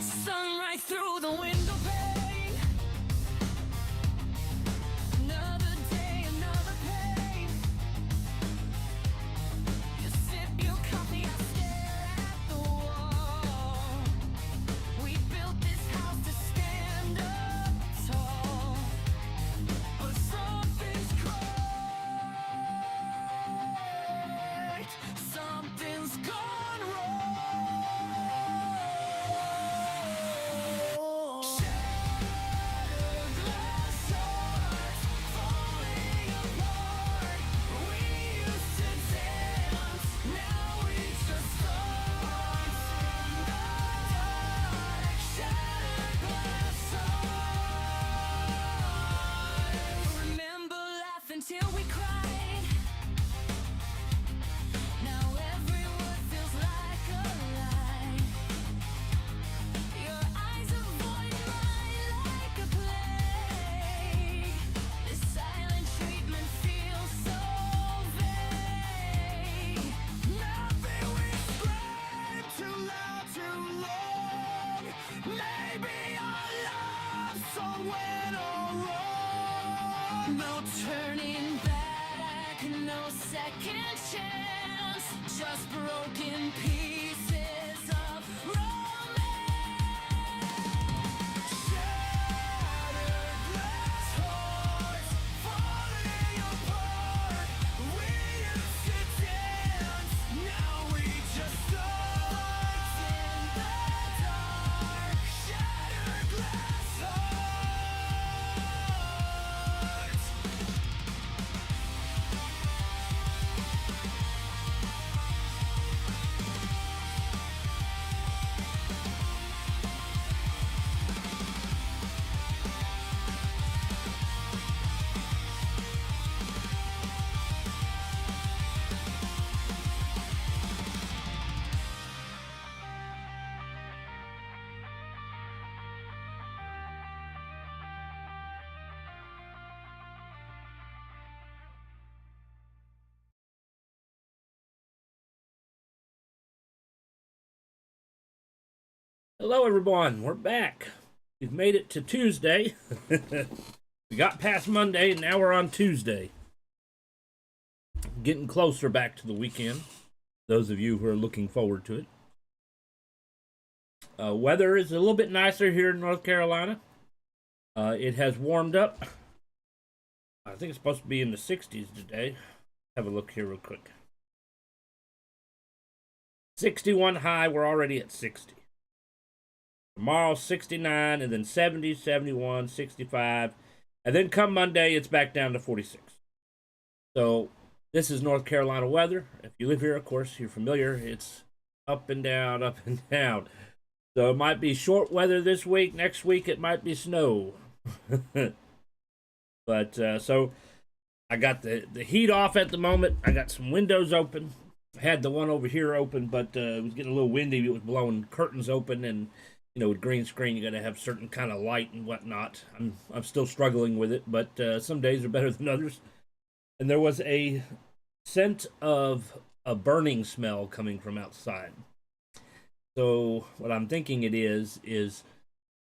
Sunrise through the window pane. Another day, another pain. You sip your coffee, I stare at the wall. We built this house to stand up tall, but something's cracked. Something's gone wrong. Shattered glass hearts falling apart. We used to dance, now we just dance in the dark. Shattered glass hearts. Remember laughing till we cried. Now every word feels like a lie. Your eyes avoid mine like a plague. This silent treatment feels so vague. Nothing we scream too loud, too long. Maybe our love song went all wrong. No turning back, no second chance. Just broken pieces of romance. Shattered glass hearts falling apart. We used to dance, now we just dance in the dark. Shattered glass hearts. Hello, everyone. We're back. We've made it to Tuesday. We got past Monday, and now we're on Tuesday. Getting closer back to the weekend. Those of you who are looking forward to it. Weather is a little bit nicer here in North Carolina. It has warmed up. I think it's supposed to be in the 60s today. Have a look here real quick. 61 high. We're already at 60. Tomorrow, 69, and then 70, 71, 65. And then come Monday, it's back down to 46. So this is North Carolina weather. If you live here, of course, you're familiar. It's up and down, up and down. So it might be short weather this week. Next week, it might be snow. But so I got the heat off at the moment. I got some windows open. I had the one over here open, but it was getting a little windy. It was blowing curtains open, and you know, with green screen, you got to have certain kind of light and whatnot. I'm still struggling with it, but some days are better than others. And there was a scent of a burning smell coming from outside. So what I'm thinking it is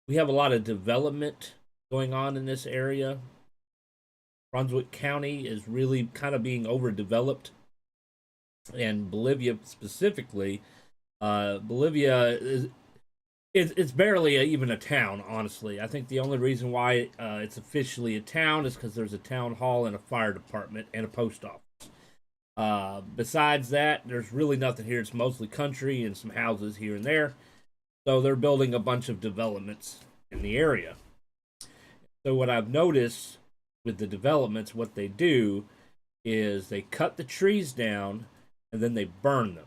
we have a lot of development going on in this area. Brunswick County is really kind of being overdeveloped, and Bolivia specifically. Bolivia is. It's barely even a town, honestly. I think the only reason why it's officially a town is because there's a town hall and a fire department and a post office. Besides that, there's really nothing here. It's mostly country and some houses here and there. So they're building a bunch of developments in the area. So what I've noticed with the developments, what they do is they cut the trees down and then they burn them.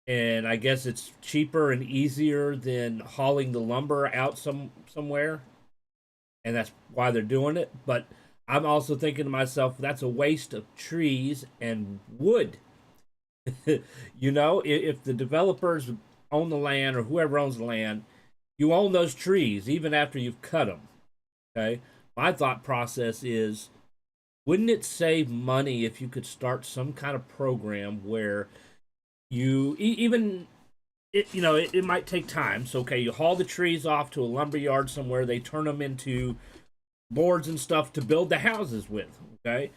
And I guess it's cheaper and easier than hauling the lumber out somewhere. And that's why they're doing it. But I'm also thinking to myself, that's a waste of trees and wood. You know, if the developers own the land or whoever owns the land, you own those trees even after you've cut them. Okay? My thought process is, wouldn't it save money if you could start some kind of program where you even it might take time. So okay, you haul the trees off to a lumber yard somewhere. They turn them into boards and stuff to build the houses with. Okay,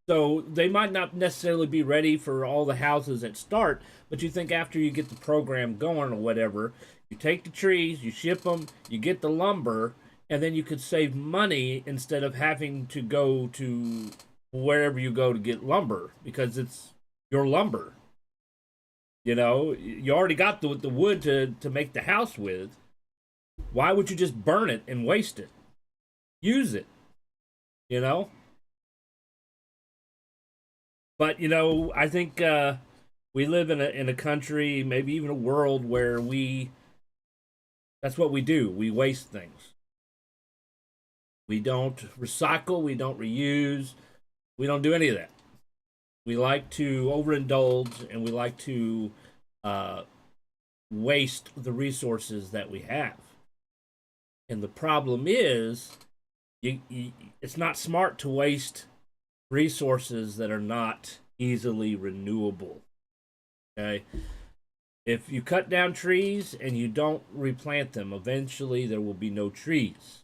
so they might not necessarily be ready for all the houses at start, but you think after you get the program going or whatever, you take the trees, you ship them, you get the lumber, and then you could save money instead of having to go to wherever you go to get lumber because it's your lumber. You already got the wood to make the house with. Why would you just burn it and waste it? Use it, you know? But I think we live in a country, maybe even a world where that's what we do. We waste things. We don't recycle, we don't reuse, we don't do any of that. We like to overindulge and we like to waste the resources that we have. And the problem is, it's not smart to waste resources that are not easily renewable. Okay? If you cut down trees and you don't replant them, eventually there will be no trees.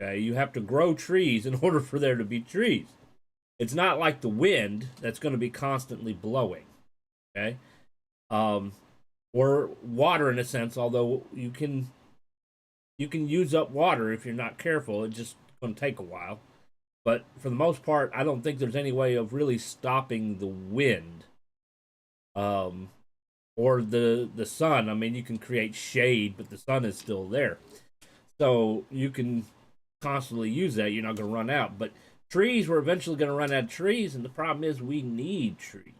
Okay? You have to grow trees in order for there to be trees. It's not like the wind that's going to be constantly blowing. Okay? Or water in a sense, although you can use up water if you're not careful. It's just going to take a while. But for the most part, I don't think there's any way of really stopping the wind. Or the sun. I mean, you can create shade, but the sun is still there. So you can constantly use that. You're not going to run out. But trees, we're eventually going to run out of trees, and the problem is we need trees.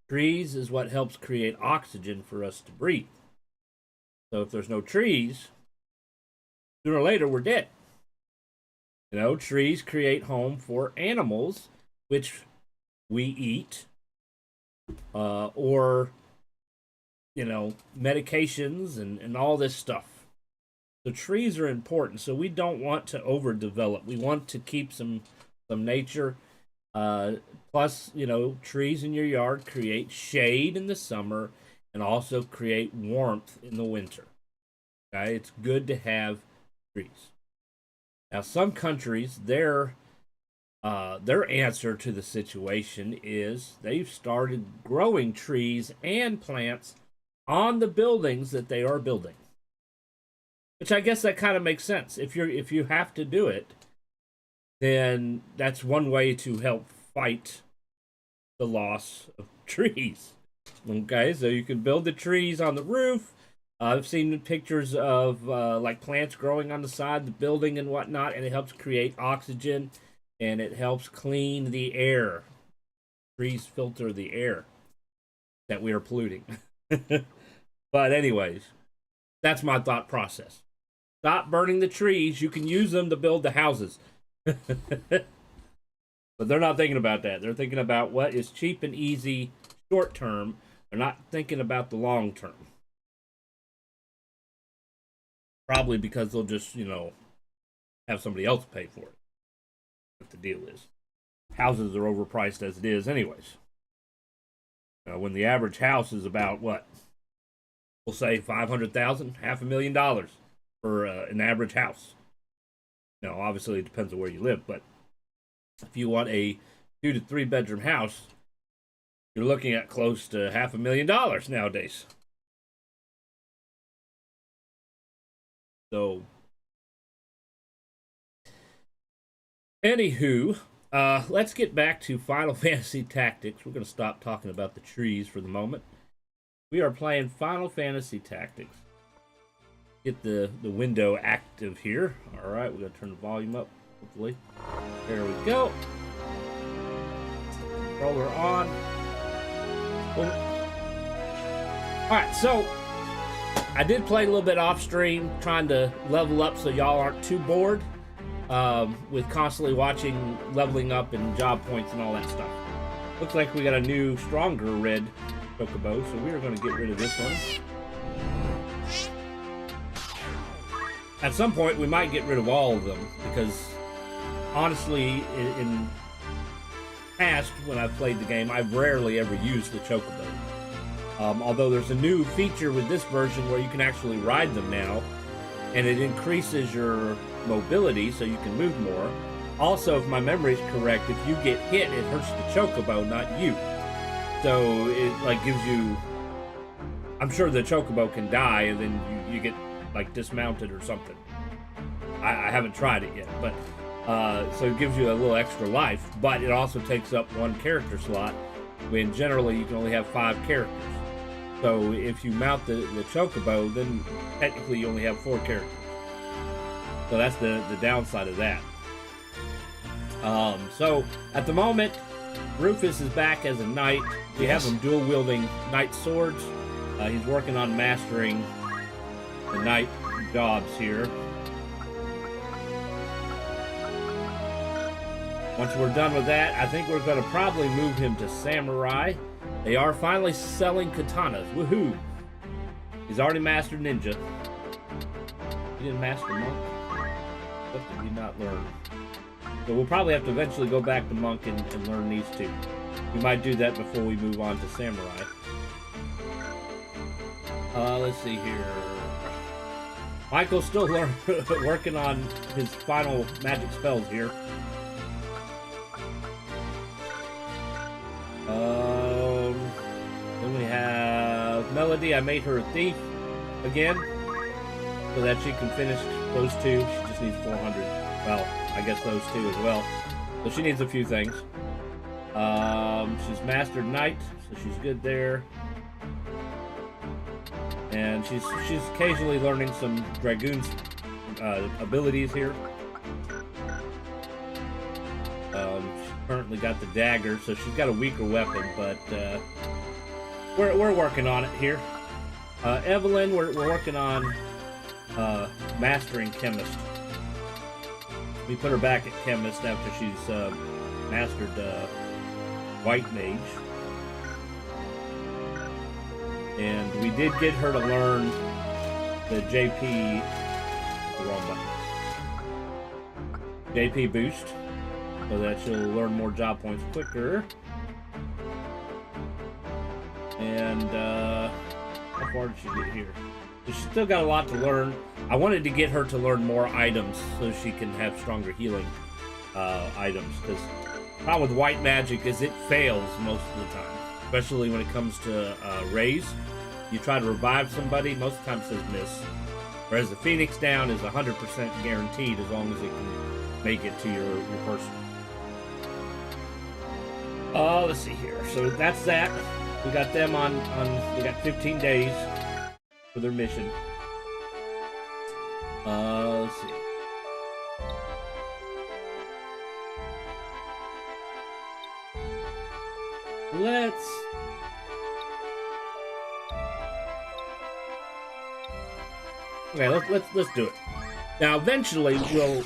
Trees is what helps create oxygen for us to breathe. So if there's no trees, sooner or later we're dead. Trees create home for animals, which we eat, or medications and all this stuff. So trees are important. So we don't want to overdevelop. We want to keep some nature. Plus, trees in your yard create shade in the summer and also create warmth in the winter. Okay, it's good to have trees. Now, some countries, their answer to the situation is they've started growing trees and plants on the buildings that they are building. Which I guess that kind of makes sense. If you have to do it, then that's one way to help fight the loss of trees. Okay, so you can build the trees on the roof. I've seen pictures of like plants growing on the side of the building and whatnot, and it helps create oxygen and it helps clean the air. Trees filter the air that we are polluting. But anyways, that's my thought process. Stop burning the trees. You can use them to build the houses. But they're not thinking about that. They're thinking about what is cheap and easy short term. They're not thinking about the long term. Probably because they'll just, have somebody else pay for it. What the deal is. Houses are overpriced as it is anyways. When the average house is about what? We'll say $500,000, $500,000 for an average house. Now, obviously it depends on where you live, but if you want a 2 to 3 bedroom house, you're looking at close to $500,000 nowadays. So, anywho, let's get back to Final Fantasy Tactics. We're going to stop talking about the trees for the moment. We are playing Final Fantasy Tactics. Get the window active here. All right, we're going to turn the volume up, hopefully. There we go. Controller on. Boom. All right, so I did play a little bit off stream, trying to level up so y'all aren't too bored with constantly watching leveling up and job points and all that stuff. Looks like we got a new, stronger red chocobo, so we are going to get rid of this one. At some point, we might get rid of all of them, because honestly, in past, when I've played the game, I've rarely ever used the chocobo. Although there's a new feature with this version where you can actually ride them now, and it increases your mobility so you can move more. Also, if my memory is correct, if you get hit, it hurts the chocobo, not you. So it like gives you. I'm sure the chocobo can die, and then you get like dismounted or something. I haven't tried it yet, but so it gives you a little extra life. But it also takes up one character slot, when generally you can only have 5 characters. So if you mount the chocobo, then technically you only have 4 characters. So that's the downside of that. So at the moment, Rufus is back as a knight. We have him dual wielding knight swords. He's working on mastering the knight jobs here. Once we're done with that, I think we're going to probably move him to samurai. They are finally selling katanas. Woohoo! He's already mastered ninja. He didn't master monk. What did he not learn? So we'll probably have to eventually go back to monk and learn these two. We might do that before we move on to samurai. Let's see here. Michael's still working on his final magic spells here. Then we have Melody. I made her a thief again so that she can finish those 2. She just needs 400. Well, I guess those 2 as well. So she needs a few things. She's mastered knight, so she's good there. And she's occasionally learning some dragoon's abilities here. She's currently got the dagger, so she's got a weaker weapon, but we're working on it here. Evelyn, we're working on mastering chemist. We put her back at chemist after she's mastered white mage. And we did get her to learn the JP, the wrong button, JP boost, so that she'll learn more job points quicker. And how far did she get here? She's still got a lot to learn. I wanted to get her to learn more items so she can have stronger healing items, because the problem with white magic is it fails most of the time. Especially when it comes to raise. You try to revive somebody, most of the time it says miss. Whereas the Phoenix down is 100% guaranteed as long as it can make it to your person. Let's see here. So that's that. We got them we got 15 days for their mission. Let's see. Let's do it. Now, eventually, we'll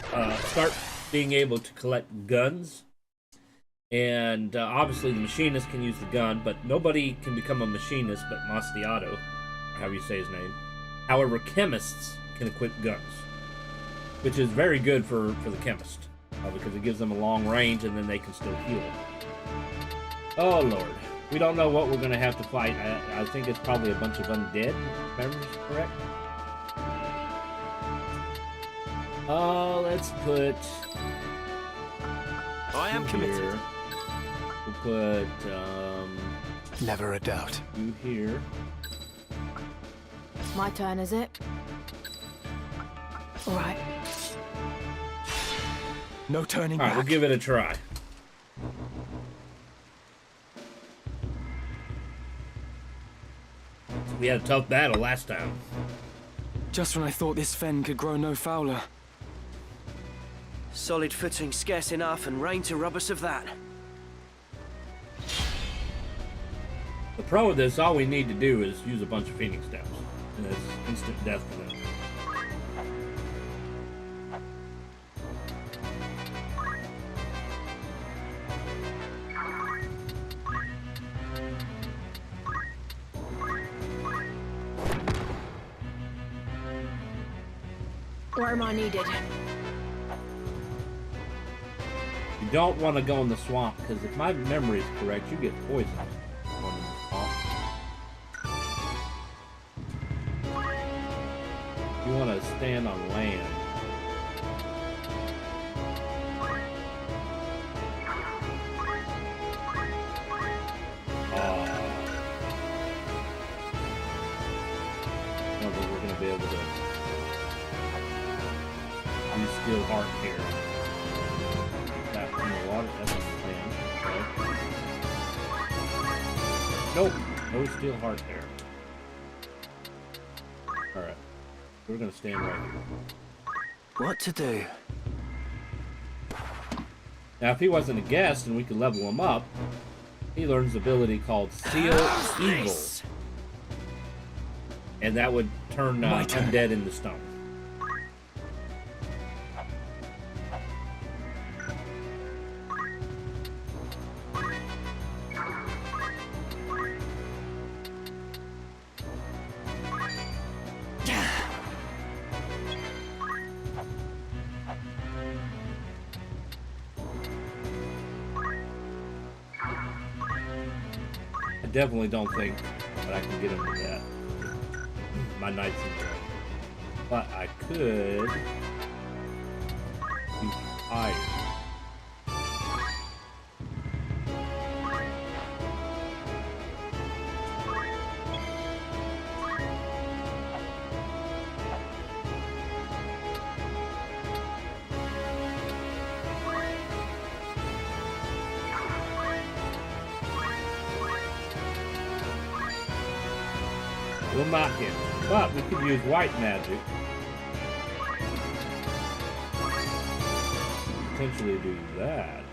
start being able to collect guns, and obviously the machinist can use the gun, but nobody can become a machinist but Mastiato, or however you say his name. However, chemists can equip guns, which is very good for the chemist, because it gives them a long range, and then they can still heal. Oh, Lord. We don't know what we're going to have to fight. I think it's probably a bunch of undead, if memory is correct. Let's put... I am committed. We'll put, never a doubt. You here. My turn, is it? All right. No turning back. back. We'll give it a try. We had a tough battle last time. Just when I thought this fen could grow no fouler. Solid footing scarce enough, and rain to rub us of that. The pro of this, all we need to do is use a bunch of Phoenix Downs, and it's instant death for them. Where am I needed? You don't want to go in the swamp, because if my memory is correct, you get poisoned going in the swamp. You want to stand on land. I don't think we're going to be able to use steel heart here. That in the water, that's on the land. Okay. Nope, no steel heart there. Alright, we're going to stand right here. What to do? Now, if he wasn't a guest and we could level him up, he learns the ability called Seal Evil. And that would turn undead into stone. I definitely don't think that I can get him with that. My knight's in there. But I could use fire. Will not hit. But we could use white magic. Potentially do that.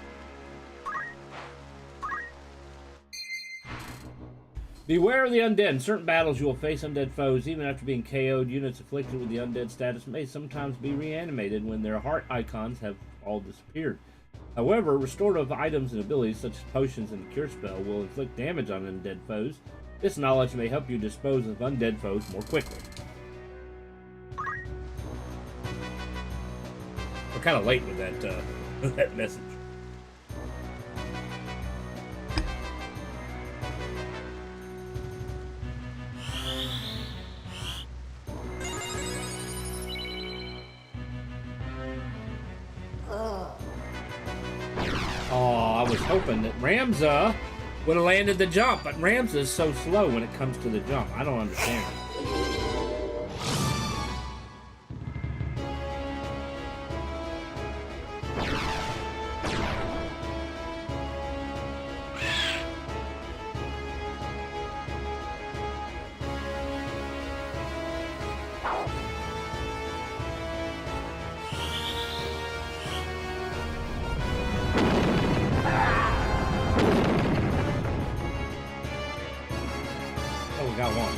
Beware of the undead. In certain battles, you will face undead foes. Even after being KO'd, units afflicted with the undead status may sometimes be reanimated when their heart icons have all disappeared. However, restorative items and abilities such as potions and the cure spell will inflict damage on undead foes. This knowledge may help you dispose of undead foes more quickly. We're kind of late with that that message. Oh, I was hoping that Ramza would have landed the jump, but Ramza is so slow when it comes to the jump. I don't understand it. Got one.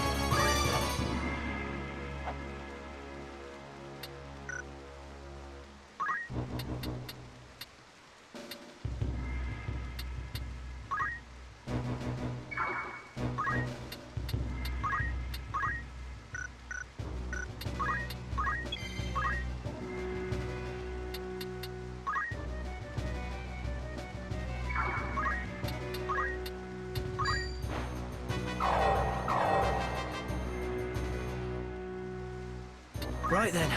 Right then.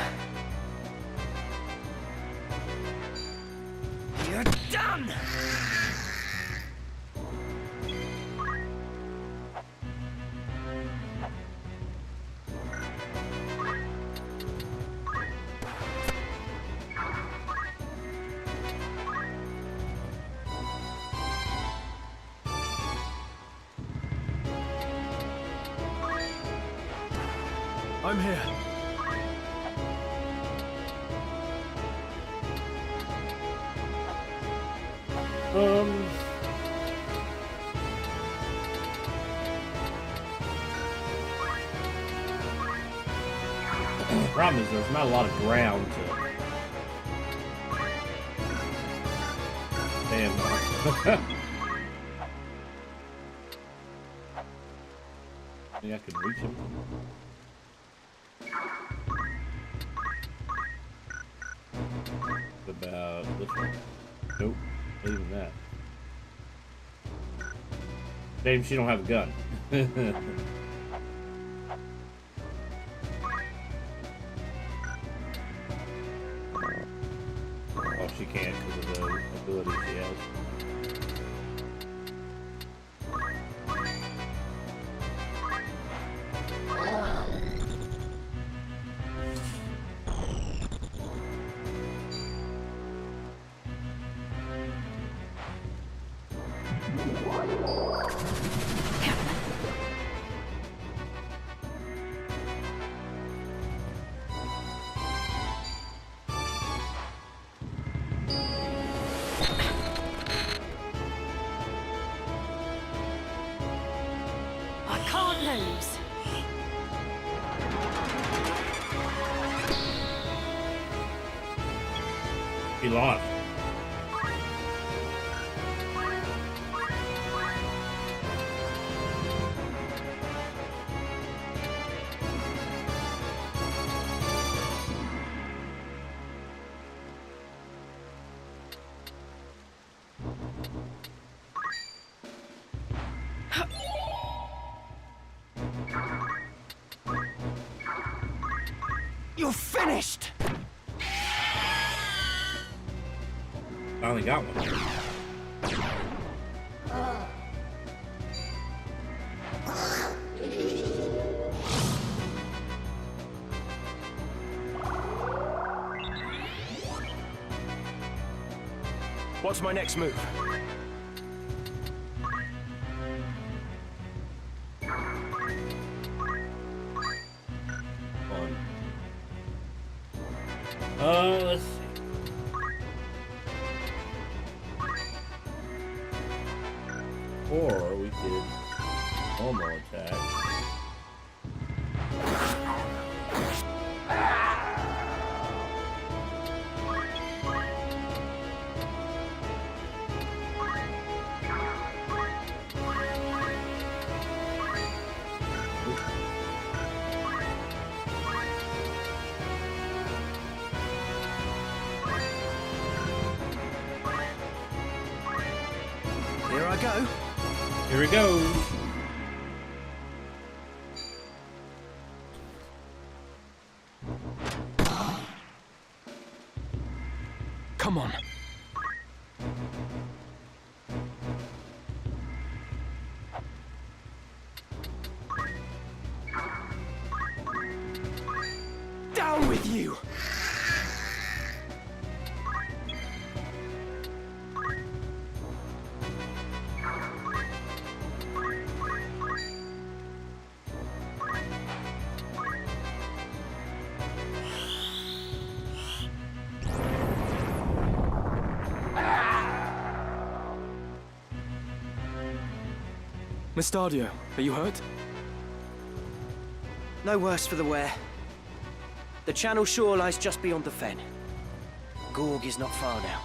You're done! I'm here. Problem is there's not a lot of ground to stand on. I think I could reach him. What about this one? Nope, not even that. Shame she don't have a gun. she can't because of the ability she has. I can't lose. She lost. You're finished! Finally got one. What's my next move? Fun. Let's see. Or we could normal attack. Here I go. Here we go. Come on. Down with you! Mustadio, are you hurt? No worse for the wear. The channel shore lies just beyond the fen. Gorg is not far now.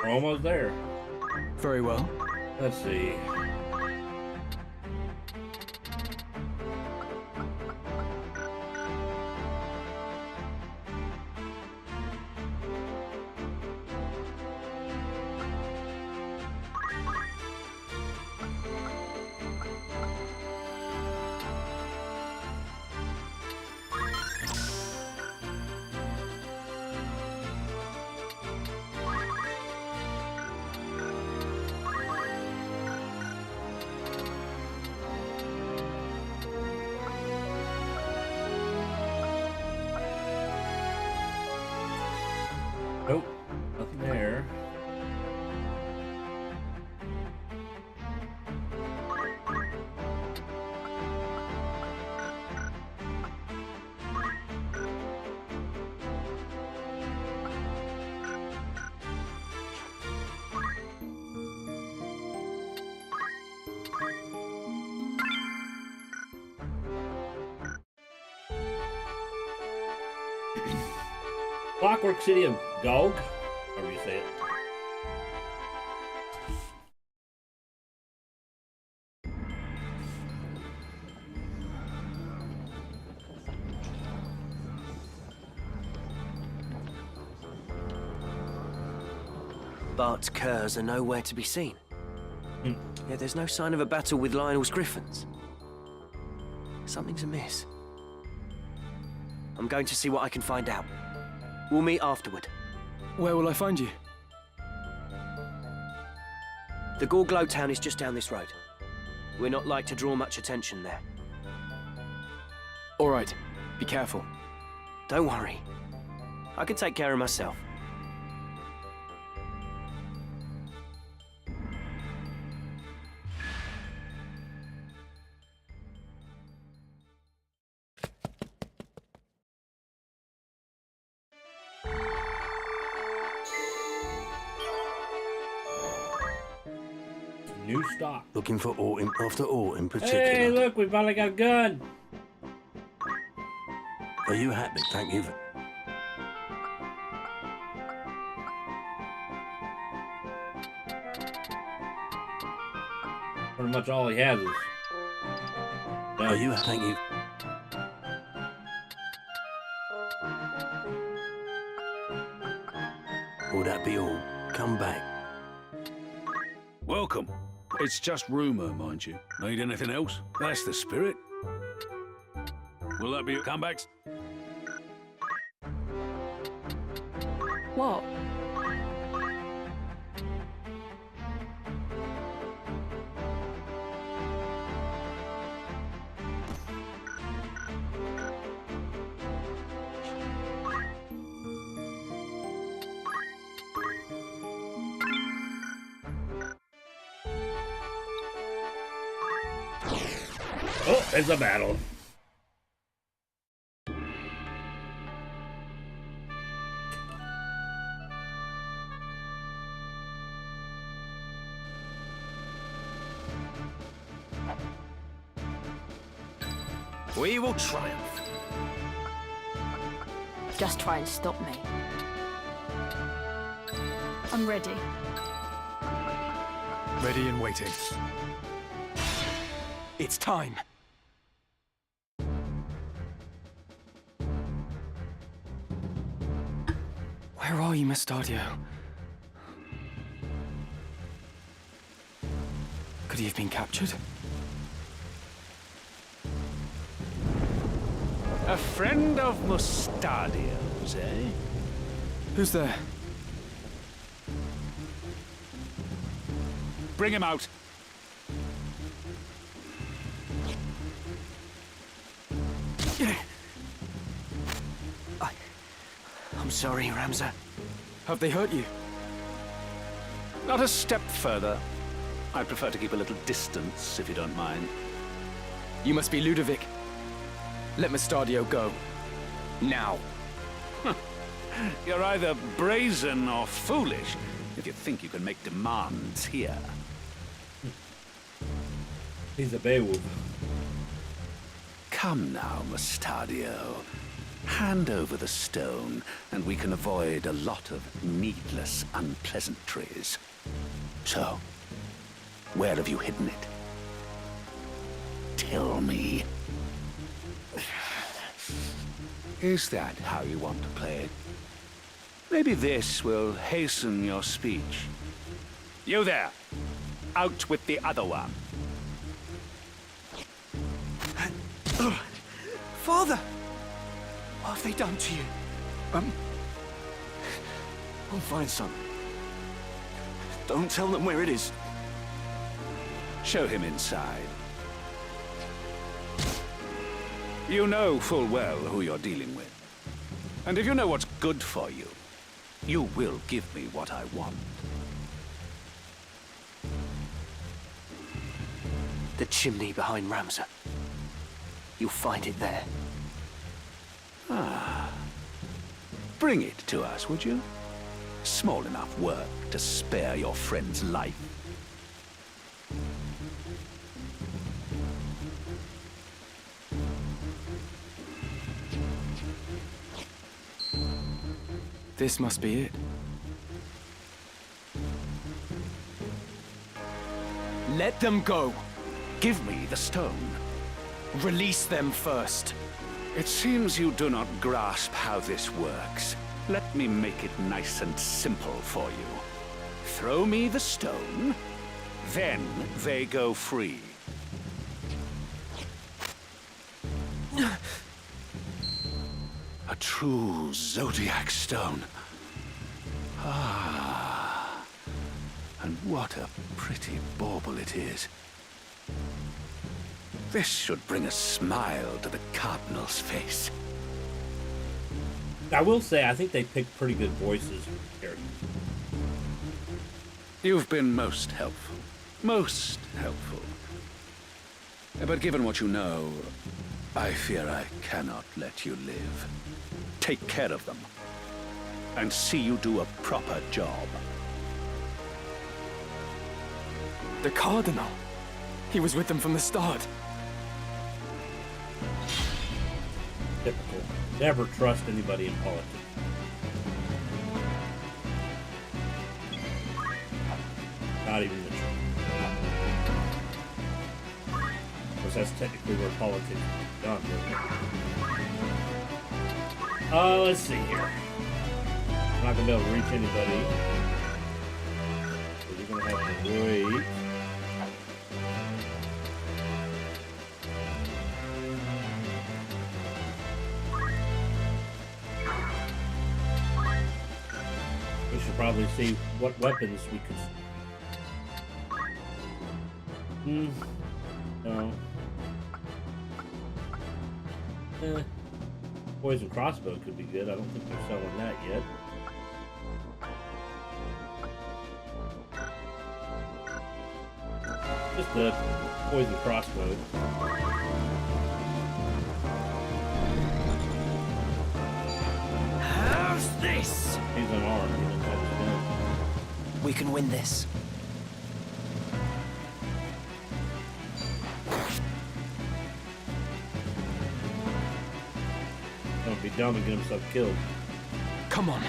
We're almost there. Very well. Let's see. Nope, nothing there. Clockwork City of Gog, however you say it. Bart's curs are nowhere to be seen. Yeah, there's no sign of a battle with Lionel's griffins. Something's amiss. I'm going to see what I can find out. We'll meet afterward. Where will I find you? The Gorglow town is just down this road. We're not like to draw much attention there. All right. Be careful. Don't worry. I can take care of myself. New stock. Looking for aught after aught in particular. Hey, look, we finally got a gun. Are you happy? Thank you. Pretty much all he has is. Are you? Thank you. Will that be all? Come back. Welcome. It's just rumour, mind you. Need anything else? That's the spirit. Will that be comebacks? What? Oh, there's a battle. We will triumph. Just try and stop me. I'm ready. Ready and waiting. It's time. Where are you, Mustadio? Could he have been captured? A friend of Mustadio's, eh? Who's there? Bring him out. I'm sorry, Ramza. Have they hurt you? Not a step further. I prefer to keep a little distance, if you don't mind. You must be Ludovic. Let Mustadio go. Now. You're either brazen or foolish if you think you can make demands here. He's a Beowulf. Come now, Mustadio. Hand over the stone, and we can avoid a lot of needless unpleasantries. So, where have you hidden it? Tell me. Is that how you want to play it? Maybe this will hasten your speech. You there! Out with the other one. Father! What have they done to you? I'll find some. Don't tell them where it is. Show him inside. You know full well who you're dealing with. And if you know what's good for you, you will give me what I want. The chimney behind Ramza. You'll find it there. Bring it to us, would you? Small enough work to spare your friend's life. This must be it. Let them go. Give me the stone. Release them first. It seems you do not grasp how this works. Let me make it nice and simple for you. throw me the stone, then they go free. A true zodiac stone. Ah, and what a pretty bauble it is. This should bring a smile to the Cardinal's face. I will say, I think they picked pretty good voices here. You've been most helpful. Most helpful. But given what you know, I fear I cannot let you live. Take care of them, and see you do a proper job. The Cardinal. He was with them from the start. Typical. Never trust anybody in politics. Not even the church. Because that's technically where politics is done, isn't it? Let's see here. I'm not going to be able to reach anybody. So you're going to have to wait. We should probably see what weapons we could... No. Poison crossbow could be good. I don't think they're selling that yet. Just a poison crossbow. How's this? He's unarmed. He doesn't have his gun. We can win this. Don't be dumb and get himself killed. Come on.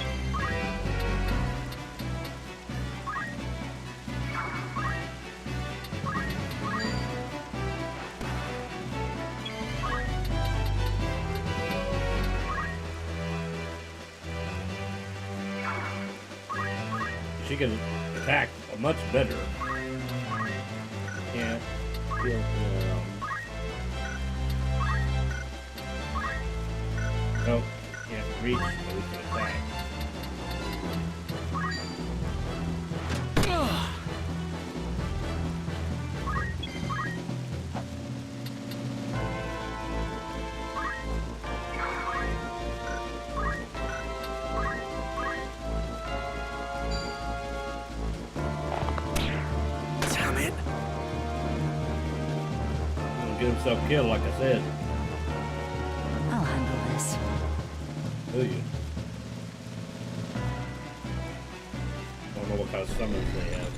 She can attack much better. Can't kill him. Nope, can't reach, but we can attack. Damn it. He's gonna get himself killed, like I said. I'll handle this. Do you? Don't know what kind of summons they have.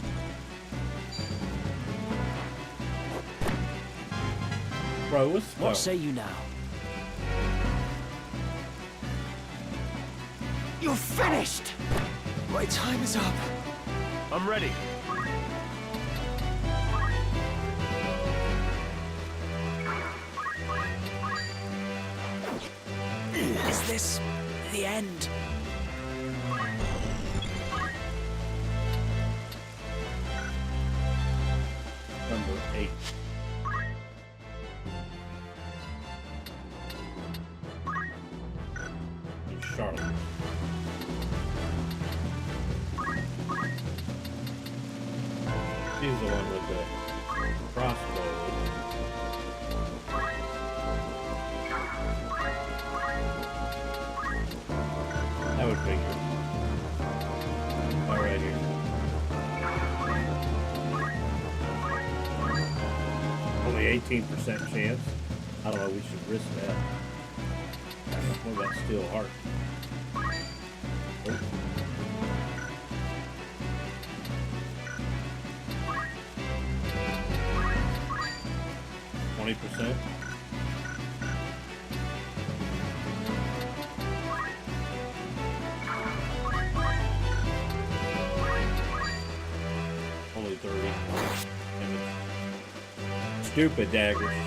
Bro, what's What say you now? You're finished! My time is up. I'm ready. Is this the end? Number 8. And Charlotte. She's the one with the crossbow. I would figure. All right here. Only 18% chance. I don't know. We should risk that. What about steel heart? Oh. 20%. Only 30. Damn it. Stupid daggers.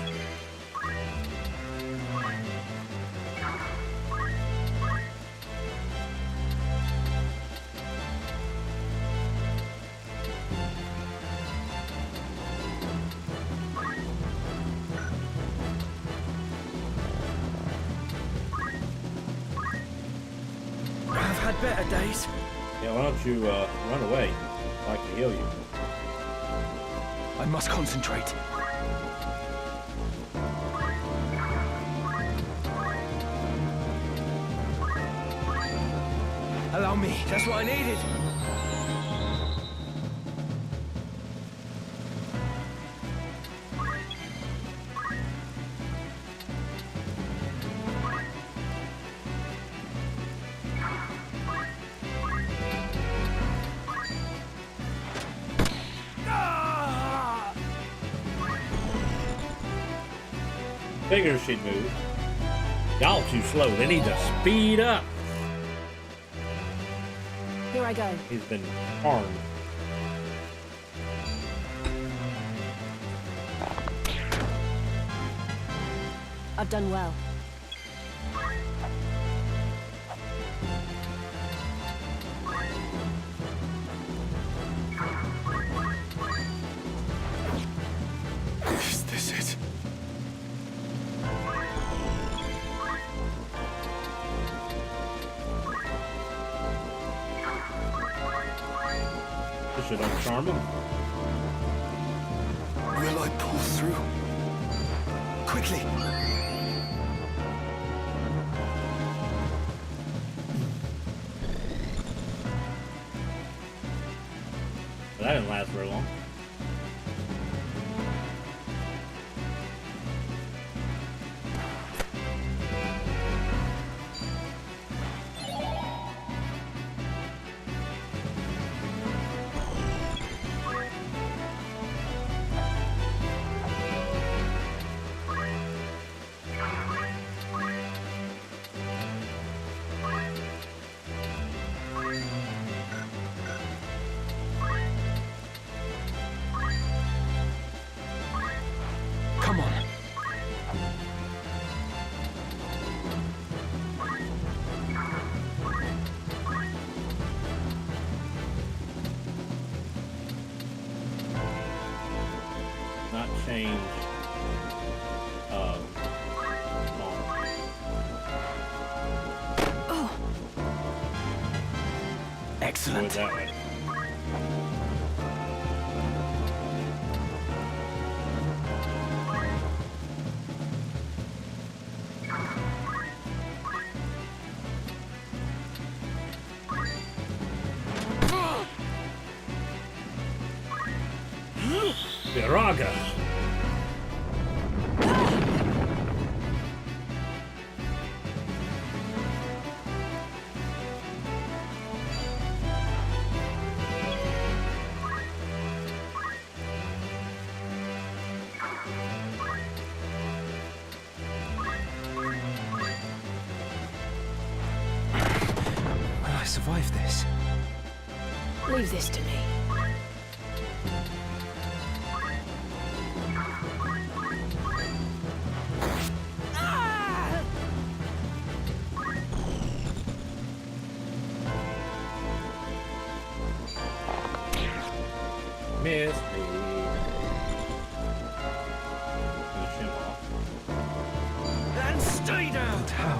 had better days. Yeah, why don't you run away? I can heal you. I must concentrate. Allow me. That's what I needed. Figures she'd move. Y'all too slow. They need to speed up. Here I go. He's been harmed. I've done well. Is this it? This should uncharm him. Will I pull through? Quickly! But that didn't last very long. Come on. Not change. Excellent. That way. Viraga. Will I survive this? Leave this to me. Miss me. Finish him off. And stay down. But how?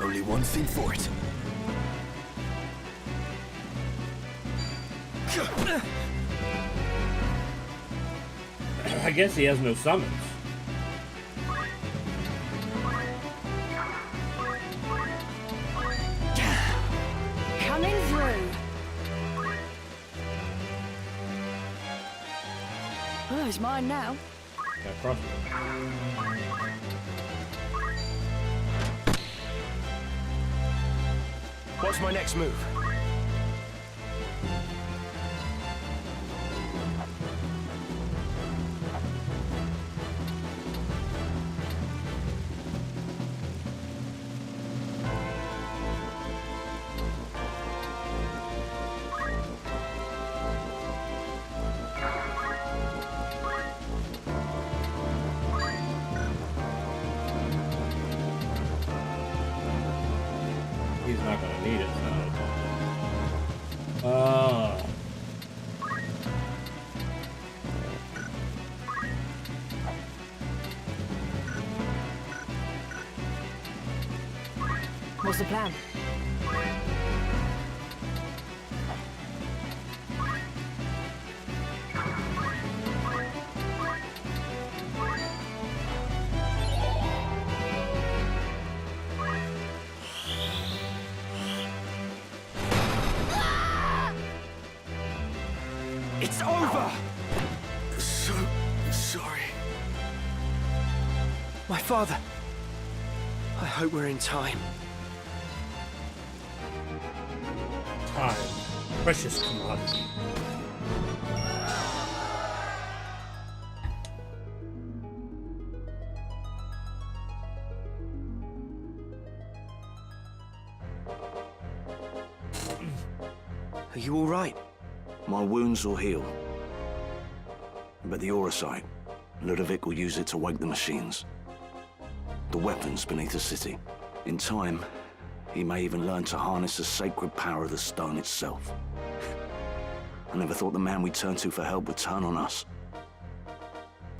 Only one thing for it. I guess he has no summons. Coming through. Oh, it's mine now. Got crossbow. What's my next move? He's not gonna need it, so. What's the plan? It's over! So sorry. My father. I hope we're in time. Time. Precious commodity. Are you all right? My wounds will heal. But the Aurosite, Ludovic will use it to wake the machines. The weapons beneath the city. In time, he may even learn to harness the sacred power of the stone itself. I never thought the man we turned to for help would turn on us.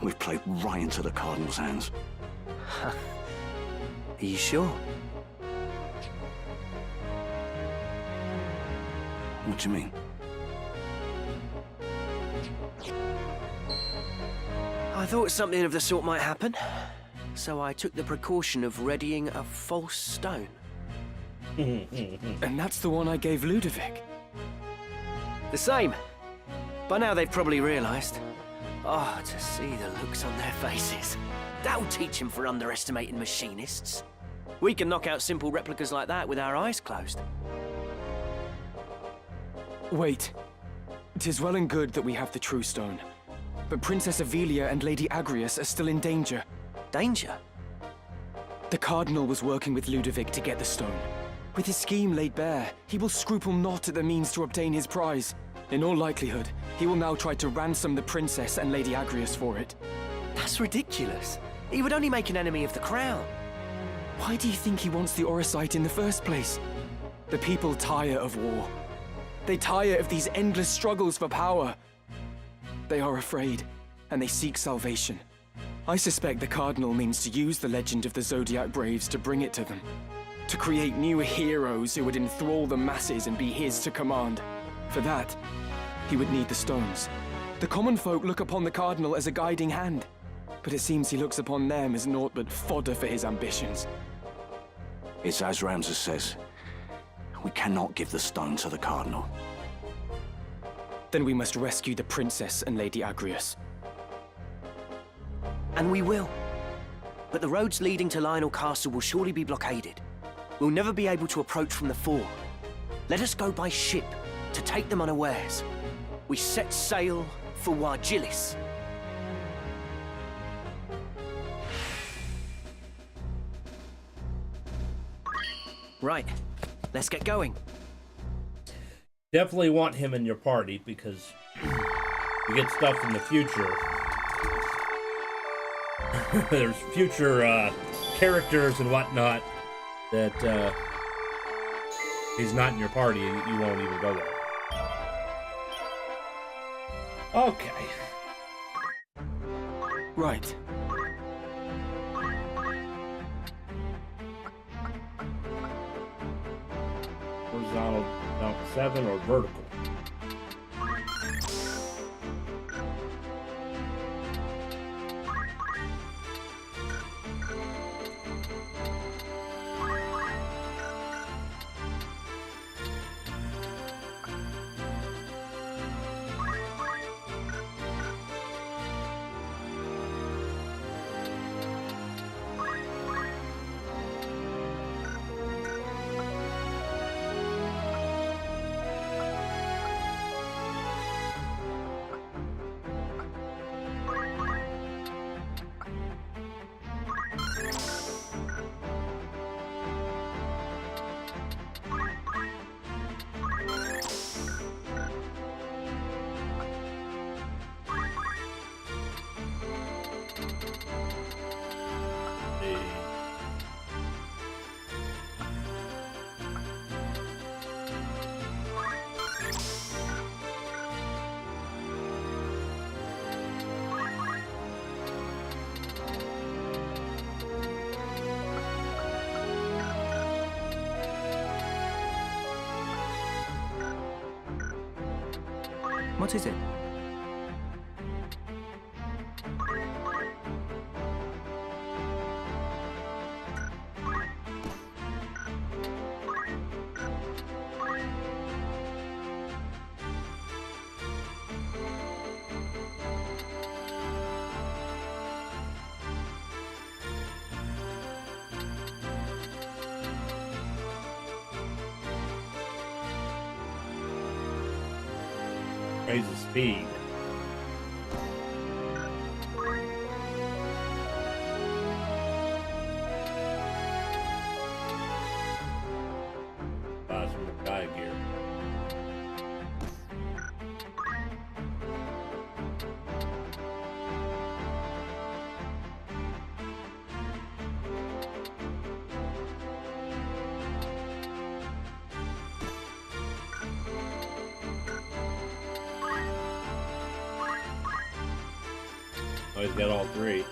We've played right into the Cardinal's hands. Are you sure? What do you mean? I thought something of the sort might happen, so I took the precaution of readying a false stone. And that's the one I gave Ludovic. The same. By now they've probably realized. Oh, to see the looks on their faces. That'll teach them for underestimating machinists. We can knock out simple replicas like that with our eyes closed. Wait. 'Tis well and good that we have the true stone. But Princess Ivalice and Lady Agrias are still in danger. Danger? The Cardinal was working with Ludovic to get the stone. With his scheme laid bare, he will scruple not at the means to obtain his prize. In all likelihood, he will now try to ransom the Princess and Lady Agrias for it. That's ridiculous. He would only make an enemy of the crown. Why do you think he wants the Aurosite in the first place? The people tire of war. They tire of these endless struggles for power. They are afraid, and they seek salvation. I suspect the Cardinal means to use the legend of the Zodiac Braves to bring it to them. To create new heroes who would enthrall the masses and be his to command. For that, he would need the stones. The common folk look upon the Cardinal as a guiding hand, but it seems he looks upon them as naught but fodder for his ambitions. It's as Ramses says. We cannot give the stone to the Cardinal. Then we must rescue the Princess and Lady Agrias. And we will. But the roads leading to Lionel Castle will surely be blockaded. We'll never be able to approach from the fort. Let us go by ship to take them unawares. We set sail for Ivalice. Right, let's get going. Definitely want him in your party because you get stuff in the future. There's future characters and whatnot that he's not in your party. You won't even go there. Okay. Right. Horizontal jump 7 or vertical? What is it? Raise the speed. Buy some guy gear. Oh, he's got all three.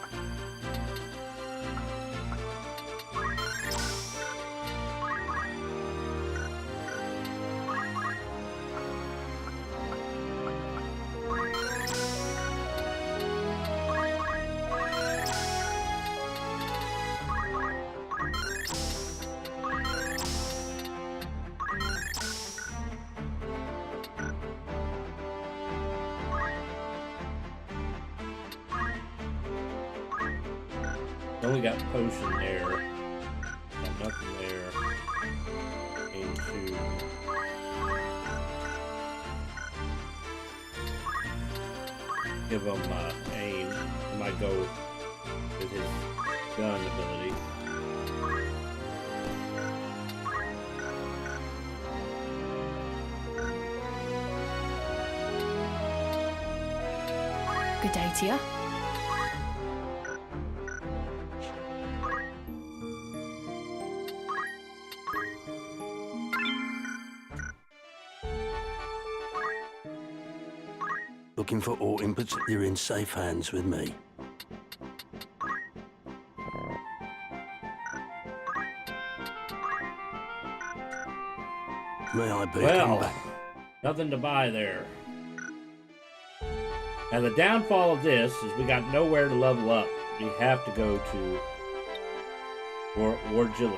Only got potion there. Got nothing there. Aim two. Give him aim. I might go with his gun ability. Good day to you. Looking for aught in particular in safe hands with me. May I be? Come Well, back. nothing to buy there. Now the downfall of this is we got nowhere to level up. We have to go to Wargilis.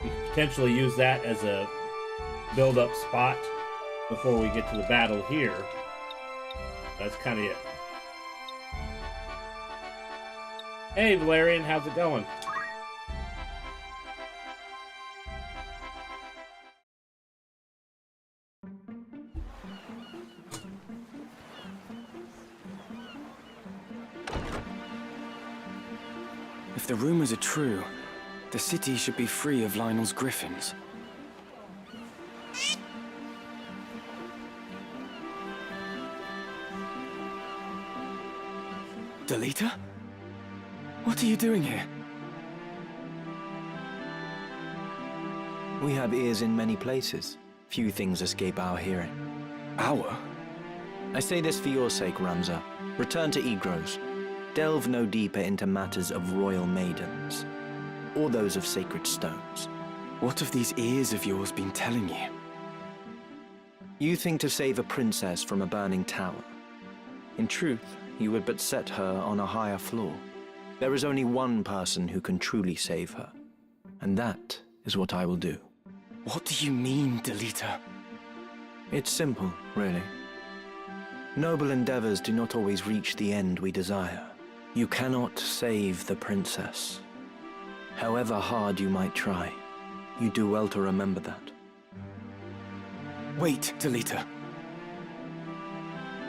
We could potentially use that as a build-up spot before we get to the battle here. That's kind of it. Hey Valerian, how's it going? If the rumors are true, the city should be free of Lionel's griffins. Delita? What are you doing here? We have ears in many places. Few things escape our hearing. Our? I say this for your sake, Ramza. Return to Egros. Delve no deeper into matters of royal maidens, or those of sacred stones. What have these ears of yours been telling you? You think to save a princess from a burning tower. In truth, you would but set her on a higher floor. There is only one person who can truly save her, and that is what I will do. What do you mean, Delita? It's simple, really. Noble endeavors do not always reach the end we desire. You cannot save the princess. However hard you might try, you do well to remember that. Wait, Delita.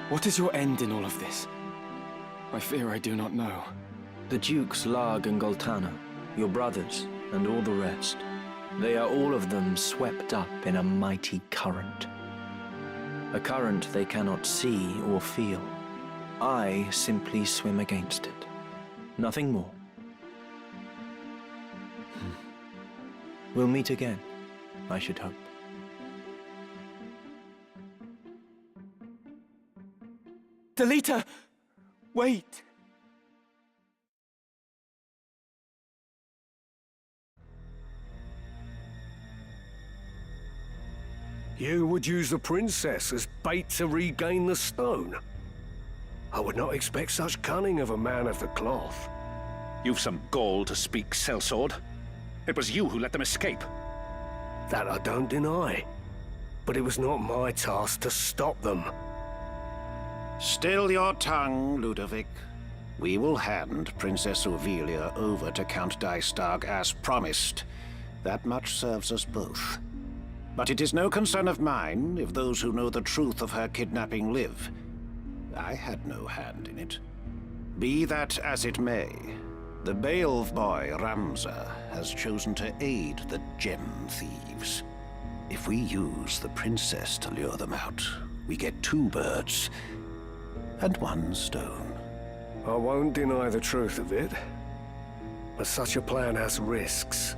What is your end in all of this? I fear I do not know. The Dukes Larg and Goltana, your brothers, and all the rest, they are all of them swept up in a mighty current. A current they cannot see or feel. I simply swim against it. Nothing more. We'll meet again, I should hope. Delita! Wait! You would use the princess as bait to regain the stone? I would not expect such cunning of a man of the cloth. You've some gall to speak, sellsword. It was you who let them escape. That I don't deny. But it was not my task to stop them. Still your tongue, Ludovic. We will hand Princess Ophelia over to Count Dystag as promised. That much serves us both. But it is no concern of mine if those who know the truth of her kidnapping live. I had no hand in it. Be that as it may, the Beowulf boy, Ramza, has chosen to aid the gem thieves. If we use the princess to lure them out, we get 2 birds and 1 stone. I won't deny the truth of it. But such a plan has risks.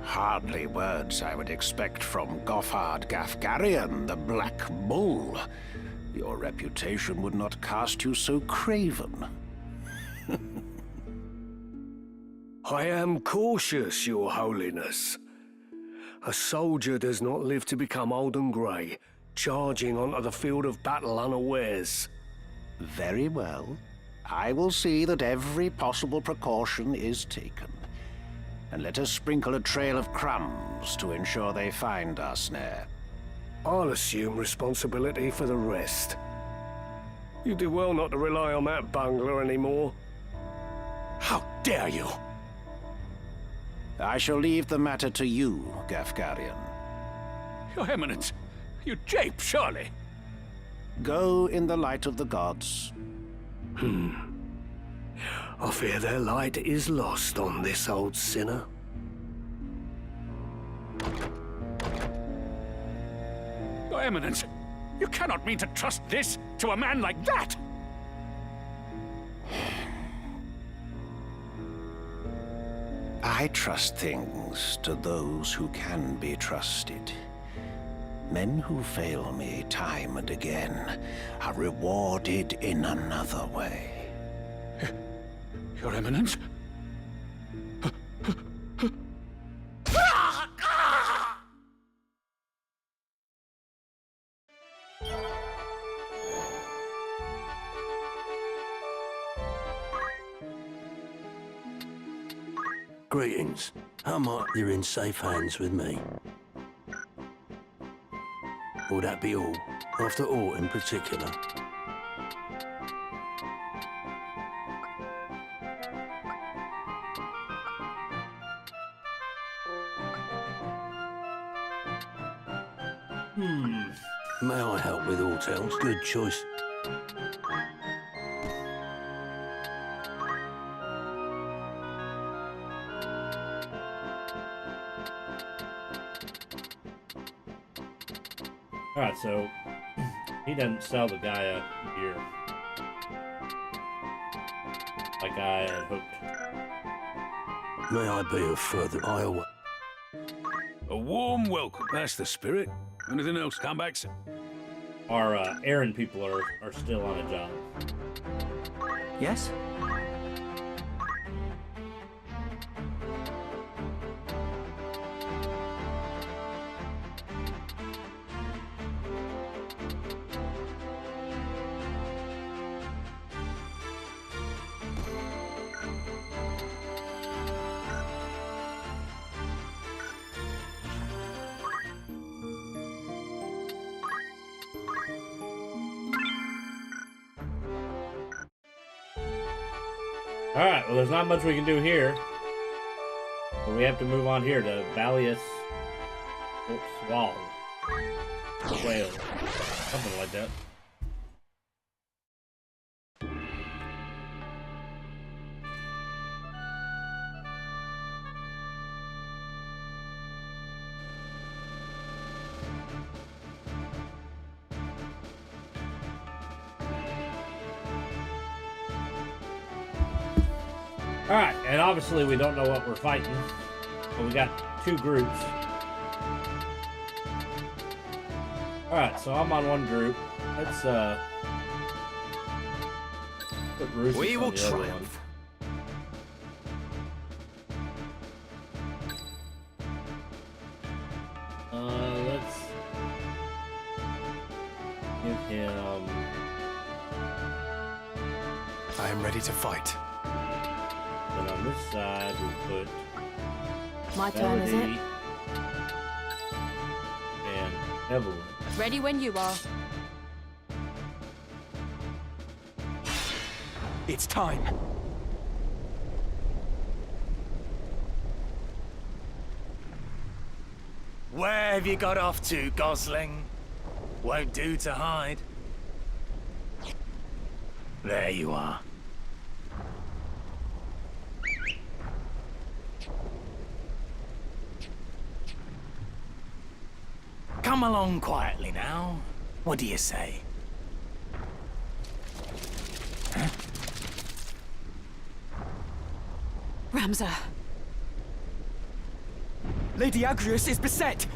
Hardly words I would expect from Goffard Gafgarian, the Black Bull. Your reputation would not cast you so craven. I am cautious, your holiness. A soldier does not live to become old and grey, charging onto the field of battle unawares. Very well. I will see that every possible precaution is taken. And let us sprinkle a trail of crumbs to ensure they find our snare. I'll assume responsibility for the rest. You do well not to rely on that bungler anymore. How dare you! I shall leave the matter to you, Gafgarian. Your Eminence, you jape, surely. Go in the light of the gods. I fear their light is lost on this old sinner. Your Eminence, you cannot mean to trust this to a man like that! I trust things to those who can be trusted. Men who fail me time and again are rewarded in another way. Your Eminence? Greetings. How might you're in safe hands with me? Will that be all? After all in particular? May I help with all tales? Good choice. Alright, so he doesn't sell the guy a beer like I had hoped. May I be of further Iowa? A warm welcome. That's the spirit. Anything else, comebacks? Our errand people are still on a job. Yes? Alright, well there's not much we can do here. But we have to move on here to Ivalice Wall. Whale. Something like that. Alright, and obviously we don't know what we're fighting, but we got 2 groups. Alright, so I'm on one group. Let's put Rufus We will on the other one. triumph. I am ready to fight. And on this side, we put My turn, is Melody it? and Evelyn. Ready when you are. It's time. Where have you got off to, Gosling? Won't do to hide. There you are. Come along quietly now. What do you say? Ramza. Lady Agrius is beset!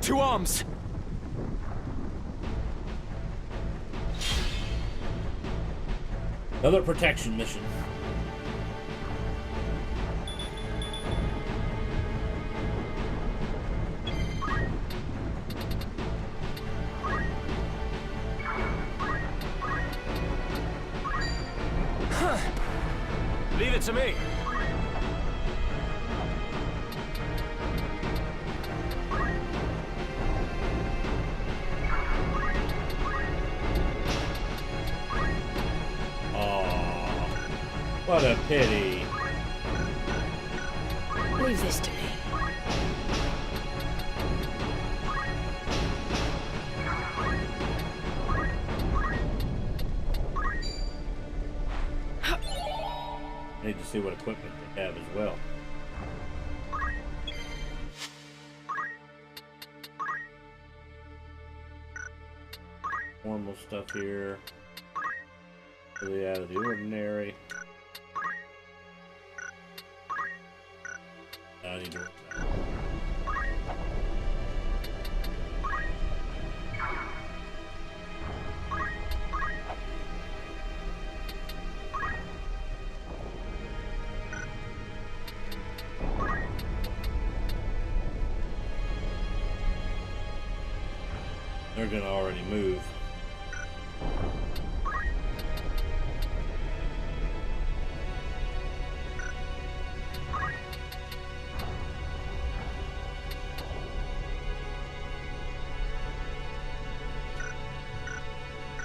To arms! Another protection mission. Leave it to me. What a pity. Leave this to me. Need to see what equipment they have as well. Normal stuff here. Really out of the ordinary. I need to work that. They're gonna already move.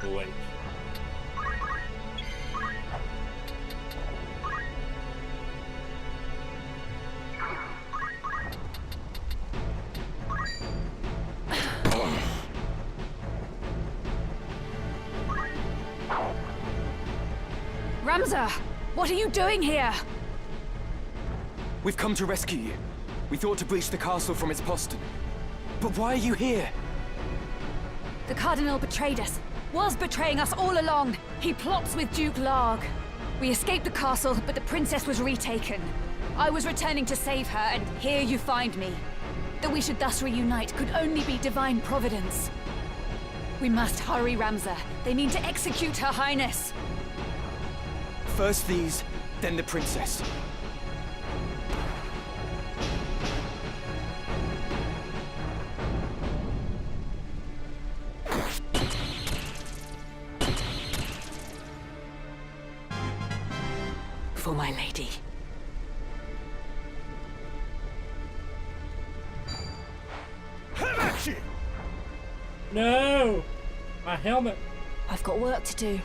Wait. Ramza! What are you doing here? We've come to rescue you. We thought to breach the castle from its postern. But why are you here? The Cardinal betrayed us. Was betraying us all along. He plots with Duke Larg. We escaped the castle, but the princess was retaken. I was returning to save her, and here you find me. That we should thus reunite could only be divine providence. We must hurry, Ramza. They mean to execute Her Highness. First these, then the princess. For my lady. No! My helmet! I've got work to do.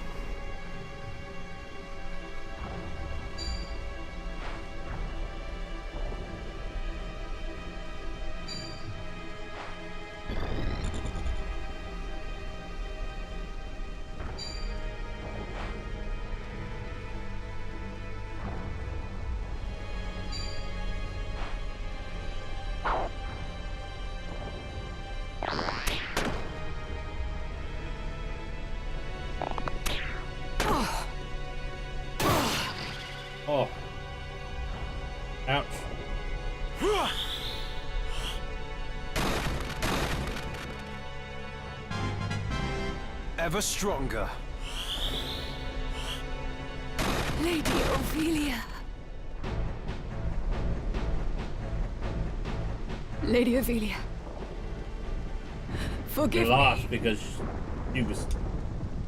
Oh. Ouch. Ever stronger. Lady Ophelia. Lady Ophelia. Forgive You me. lost because she was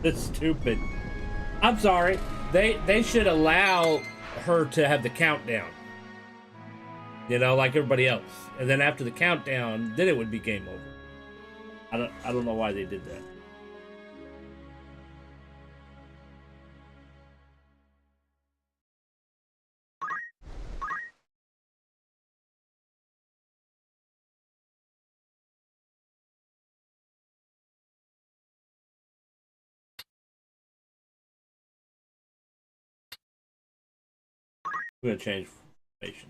this stupid. I'm sorry. They should allow her to have the countdown. You know, like everybody else. And then after the countdown, then it would be game over. I don't know why they did that. I'm gonna change formation.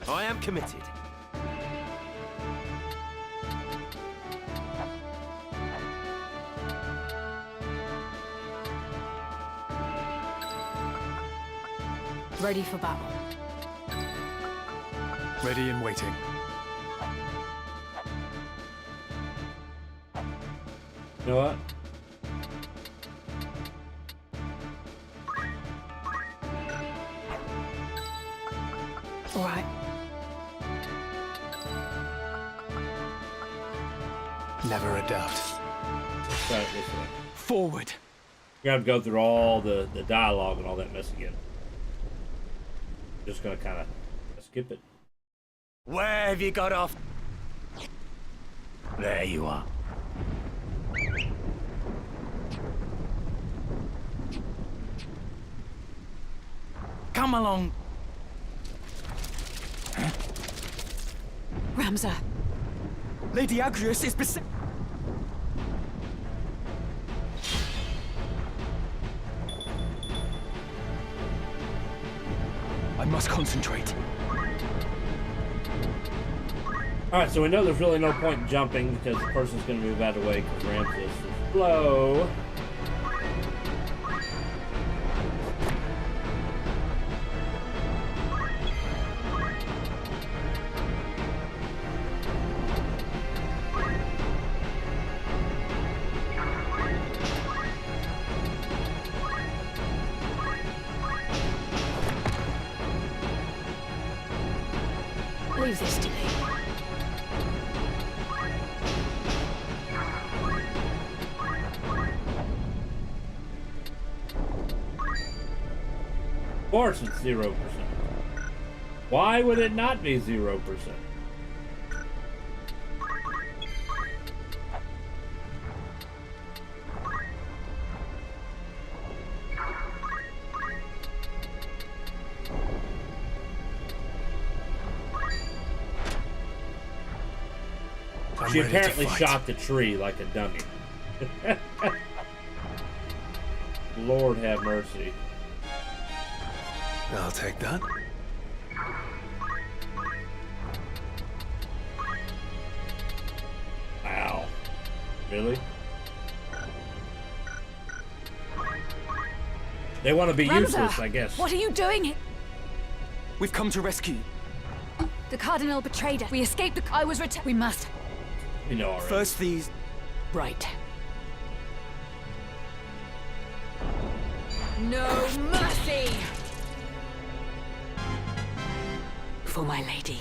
I am committed. Ready for battle. Ready and waiting. You know what? All right. Never a doubt. Let's try it this way. Forward. You're gonna have to go through all the dialogue and all that mess again. Just gonna kind of skip it. Where have you got off? There you are. Come along. Ramza. Lady Agrius is beset. I must concentrate. Alright, so we know there's really no point in jumping because the person's going to move out of the way because Ramses is slow. Leave this to me. Of course it's 0%. Why would it not be 0%? She apparently shot the tree like a dummy. Lord have mercy. I'll take that. Wow. Really? They want to be Ramza, useless, I guess. What are you doing? We've come to rescue. The Cardinal betrayed us. We escaped the... I was returned. We must. You know already. First these... Right. No mercy! For my lady.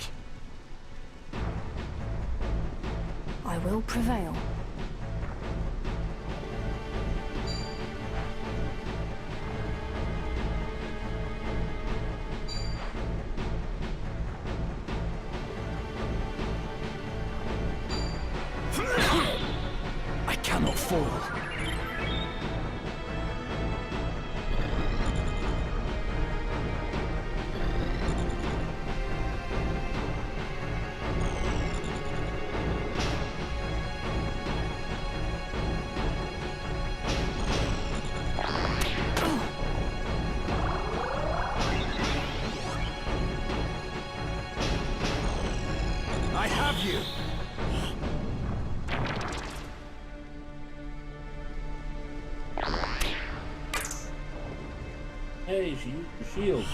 I will prevail. I cannot fall. I have you! Hey, she used her shield.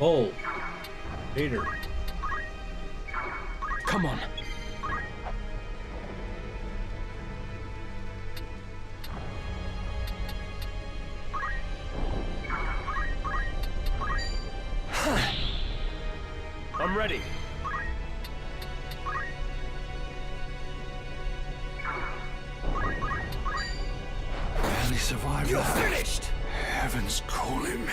Oh, Peter. Come on. I'm ready. Barely survived You're that. finished! Heaven's calling me.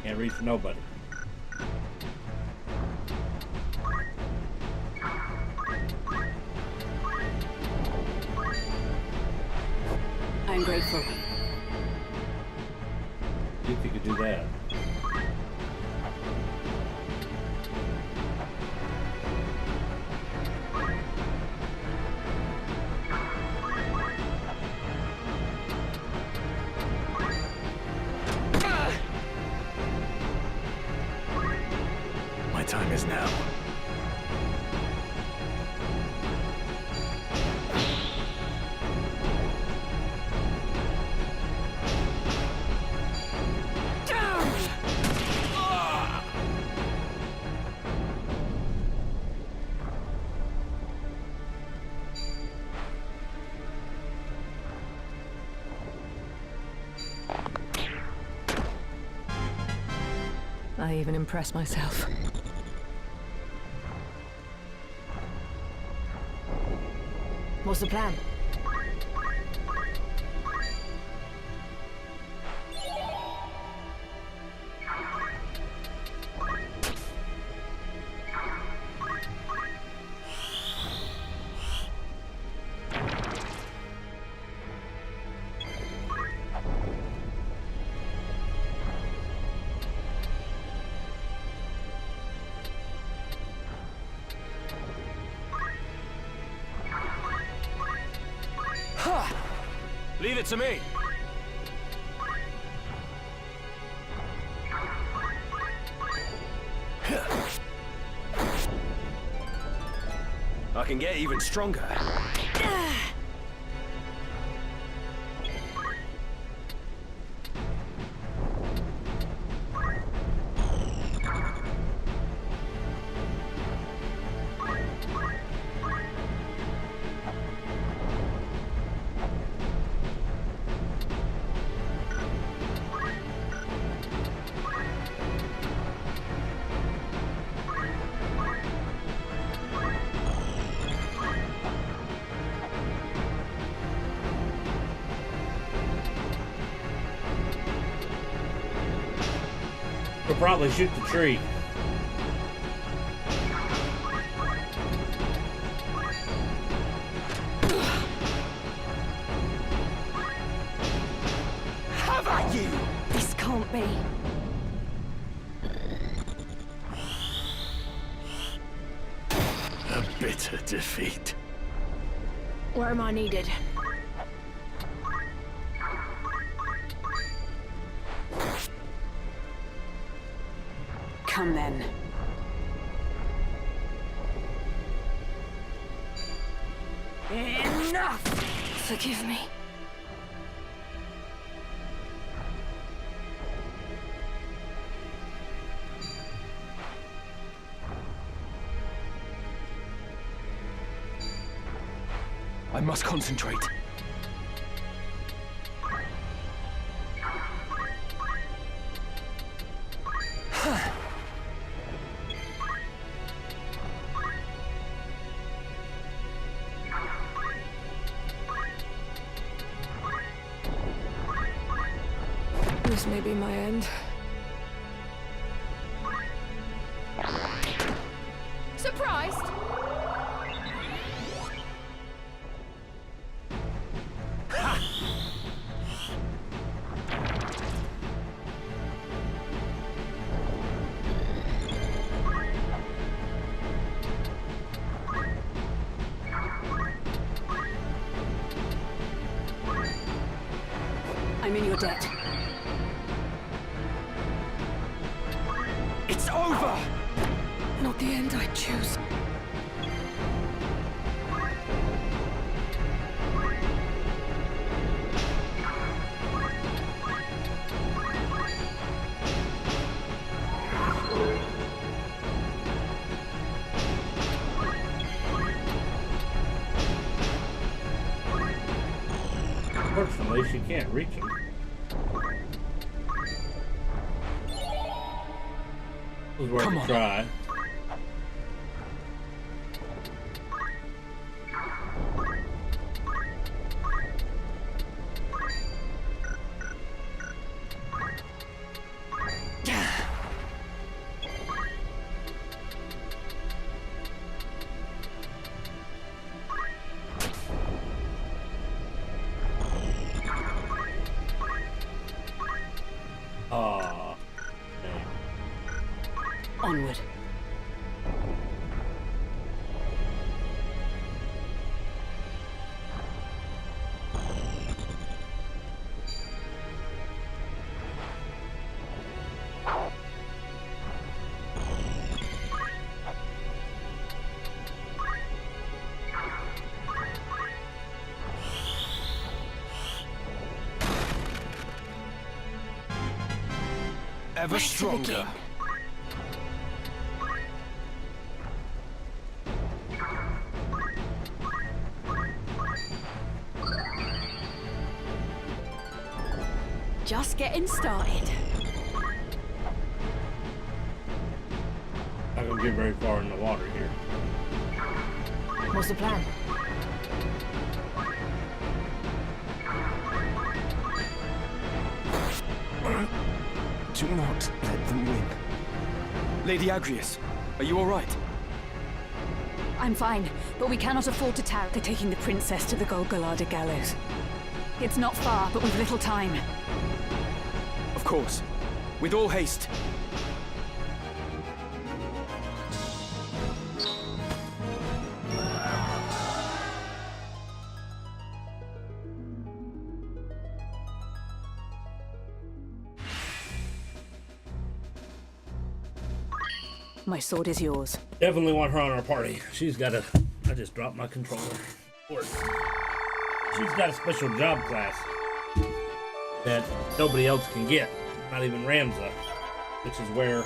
Can't reach for nobody. I'm grateful. See if you could do that. My time is now. I even impress myself. What's the plan? Leave it to me. I can get even stronger. We'll probably shoot the tree. Have at you! This can't be. A bitter defeat. Where am I needed? Come then. Enough! Forgive me. I must concentrate. This may be my end. Surprised? I'm in your debt. It's over! Not the end I choose. Unfortunately, she can't reach him. It was worth a try. Onward. Ever stronger. Just getting started. Not gonna get very far in the water here. What's the plan? Do not let them win. Lady Agrius, are you all right? I'm fine, but we cannot afford to tarry. They're taking the princess to the Golgolada gallows. It's not far, but we've little time. Of course. With all haste. My sword is yours. Definitely want her on our party. She's got a... I just dropped my controller. Of course. She's got a special job class that nobody else can get. Not even Ramza. Which is where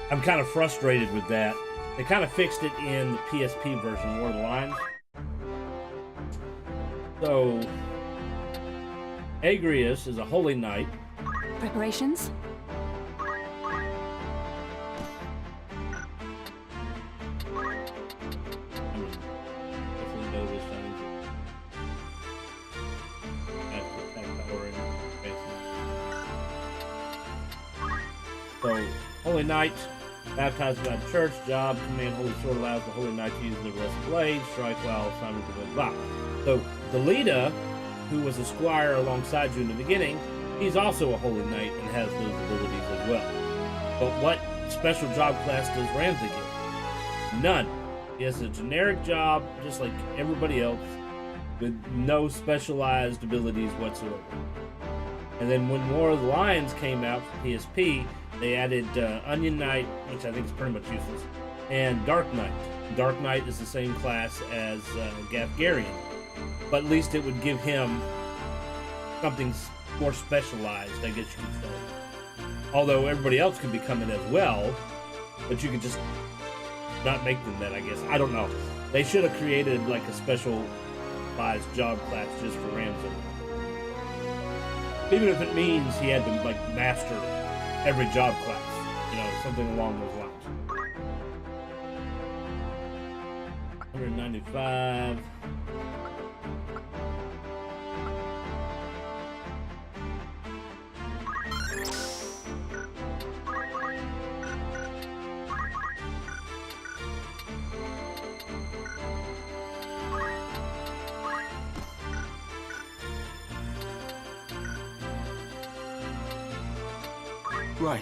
I'm kind of frustrated with that. They kind of fixed it in the PSP version, War of the Lions. So... Agrius is a holy knight. Preparations? So, Holy Knight, baptized by the church, job, command Holy Sword allows the Holy Knight to use the rest blade, strike while assignment to blah. So, the Leda, who was a squire alongside you in the beginning, he's also a Holy Knight and has those abilities as well. But what special job class does Ramza get? None. He has a generic job, just like everybody else, with no specialized abilities whatsoever. And then when War of the Lions came out for PSP, they added Onion Knight, which I think is pretty much useless, and Dark Knight. Dark Knight is the same class as Gafgarian, but at least it would give him something more specialized, I guess you could say. Although everybody else could become it as well, but you could just not make them that, I guess. I don't know. They should have created like a specialized job class just for Ramza. Even if it means he had to like master every job class, you know, something along those lines. 195. Right.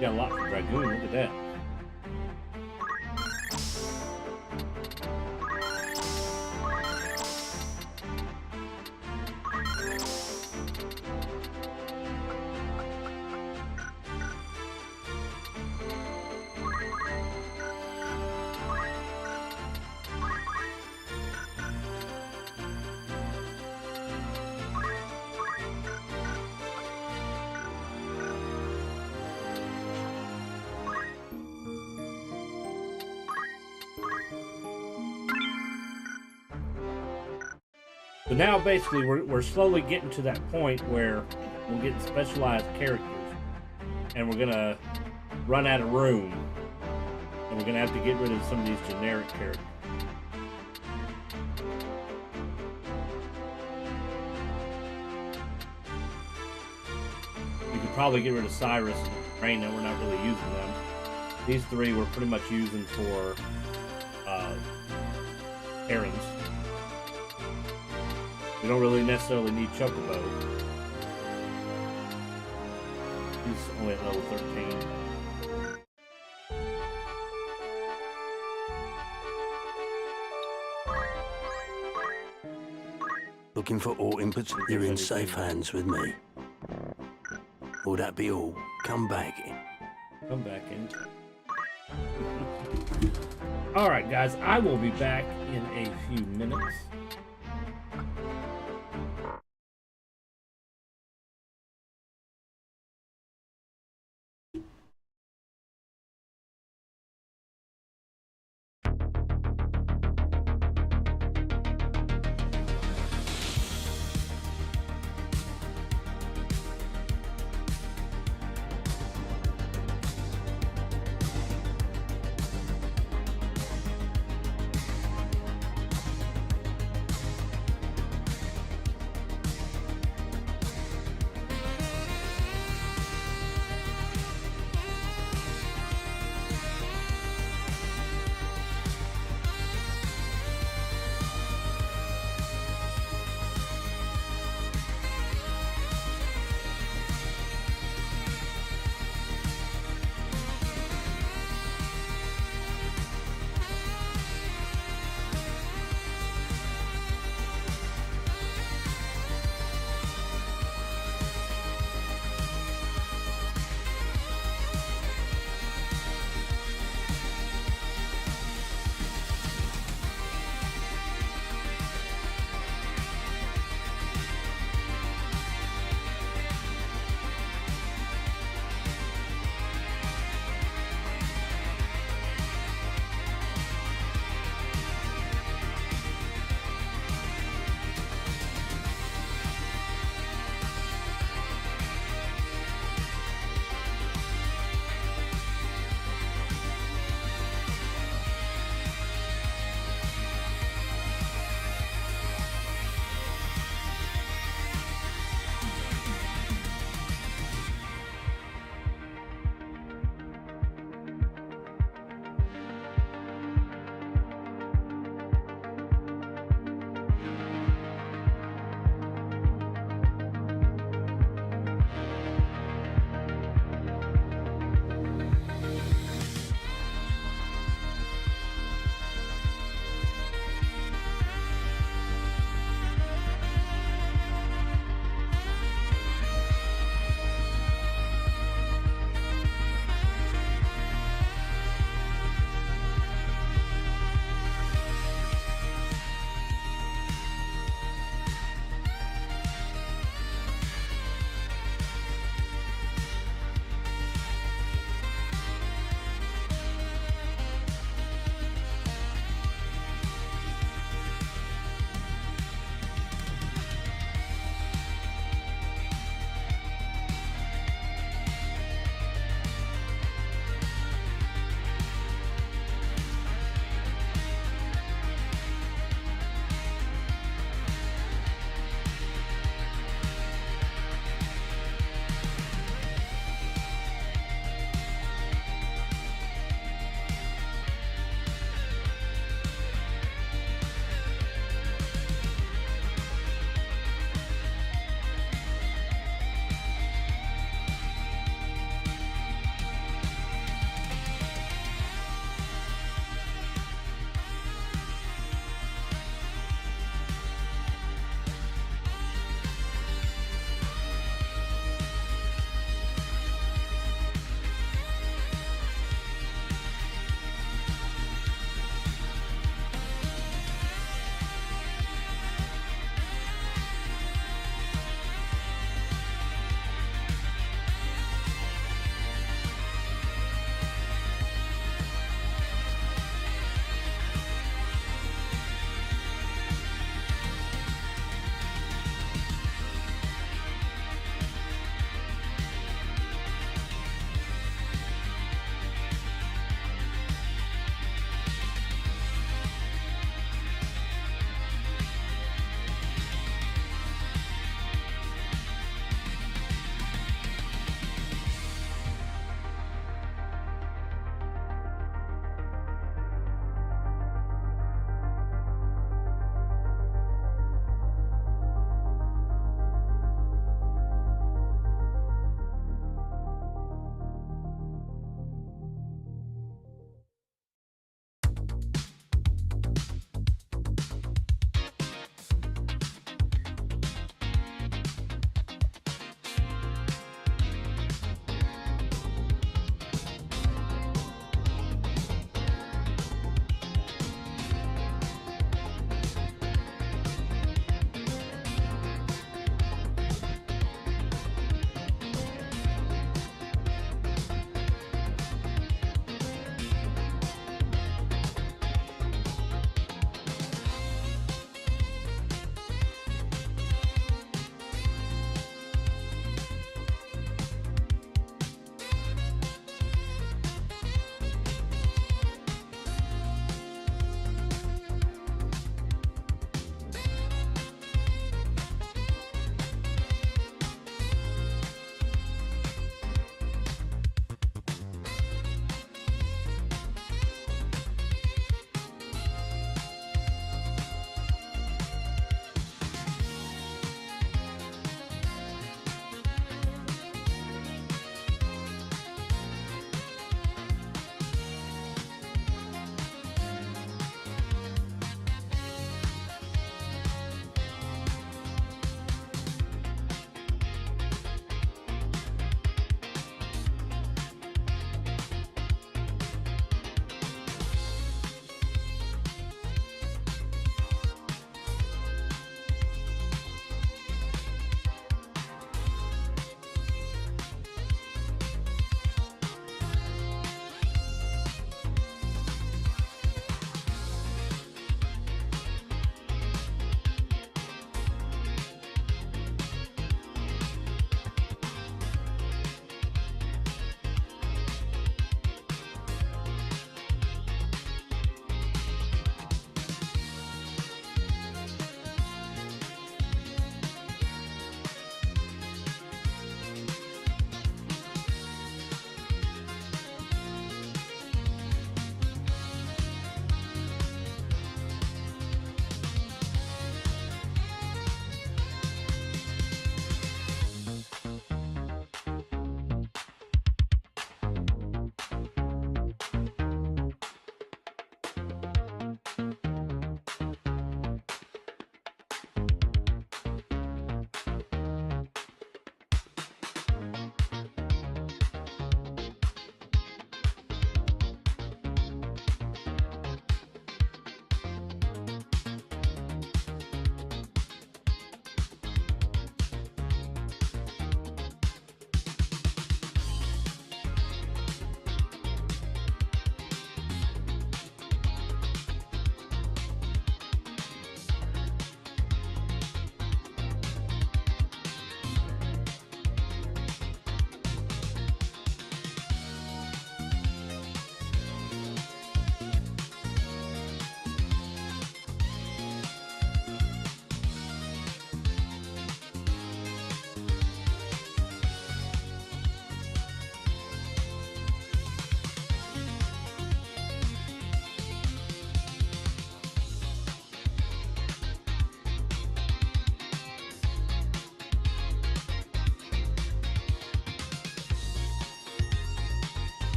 We got a lot for Dragoon. Look at that. So now basically we're slowly getting to that point where we're getting specialized characters, and we're gonna run out of room, and we're gonna have to get rid of some of these generic characters. You could probably get rid of Cyrus and Reyna. We're not really using them. These three we're pretty much using for errands. We don't really necessarily need Chocobo. He's only at level 13. Looking for ore inputs? You're in safe hands with me. Will that be all? Come back in. Come back in. Alright guys, I will be back in a few minutes.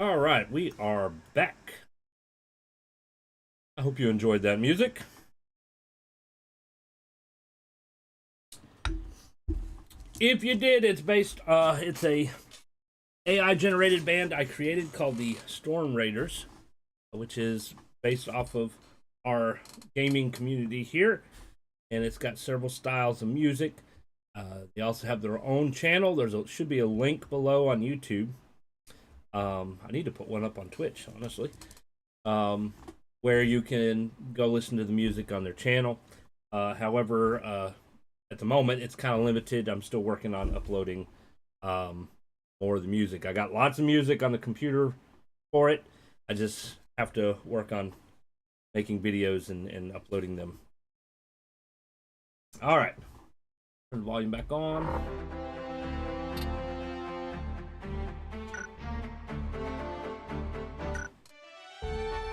All right, we are back. I hope you enjoyed that music. If you did, it's based, it's a AI generated band I created called the Storm Raiders, which is based off of our gaming community here, and it's got several styles of music. They also have their own channel. Should be a link below on YouTube. I need to put one up on Twitch, honestly, where you can go listen to the music on their channel. However, at the moment, it's kind of limited. I'm still working on uploading more of the music. I got lots of music on the computer for it. I just have to work on making videos and uploading them. All right. Turn the volume back on.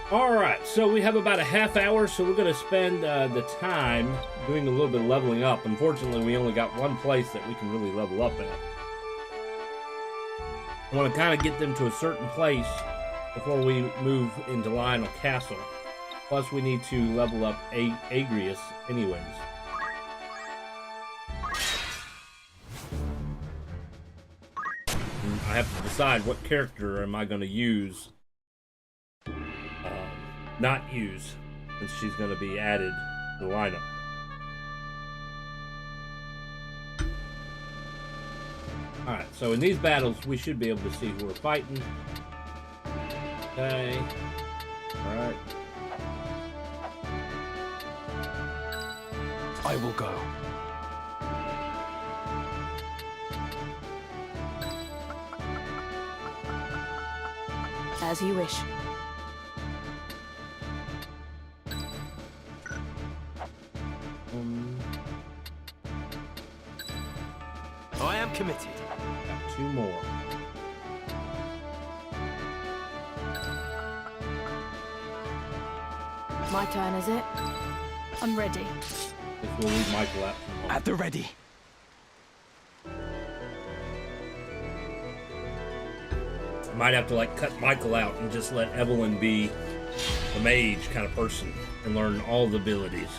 All right, so we have about a half hour, so we're going to spend the time doing a little bit of leveling up. Unfortunately, we only got one place that we can really level up at. I want to kind of get them to a certain place before we move into Lionel Castle. Plus, we need to level up Agrius anyways. And I have to decide what character am I going to use. Not use, since she's going to be added to the lineup. Alright, so in these battles, we should be able to see who we're fighting. Okay. Alright. I will go. As you wish. I am committed. Got two more. My turn, is it? I'm ready. This will leave Michael out. At the ready. I might have to like cut Michael out and just let Evelyn be the mage kind of person and learn all the abilities.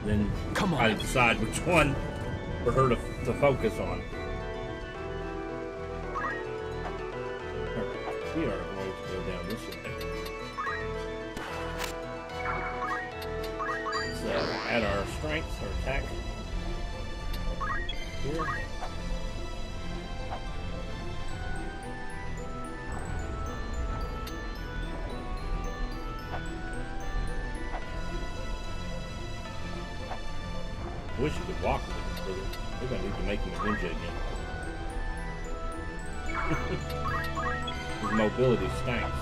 Then Come on. try to decide which one for her to focus on. Alright, we are going to go down this way. Let's add our strength, our attack. Here. I wish you could walk a little further. I think I need to make him a ninja again. His mobility stinks.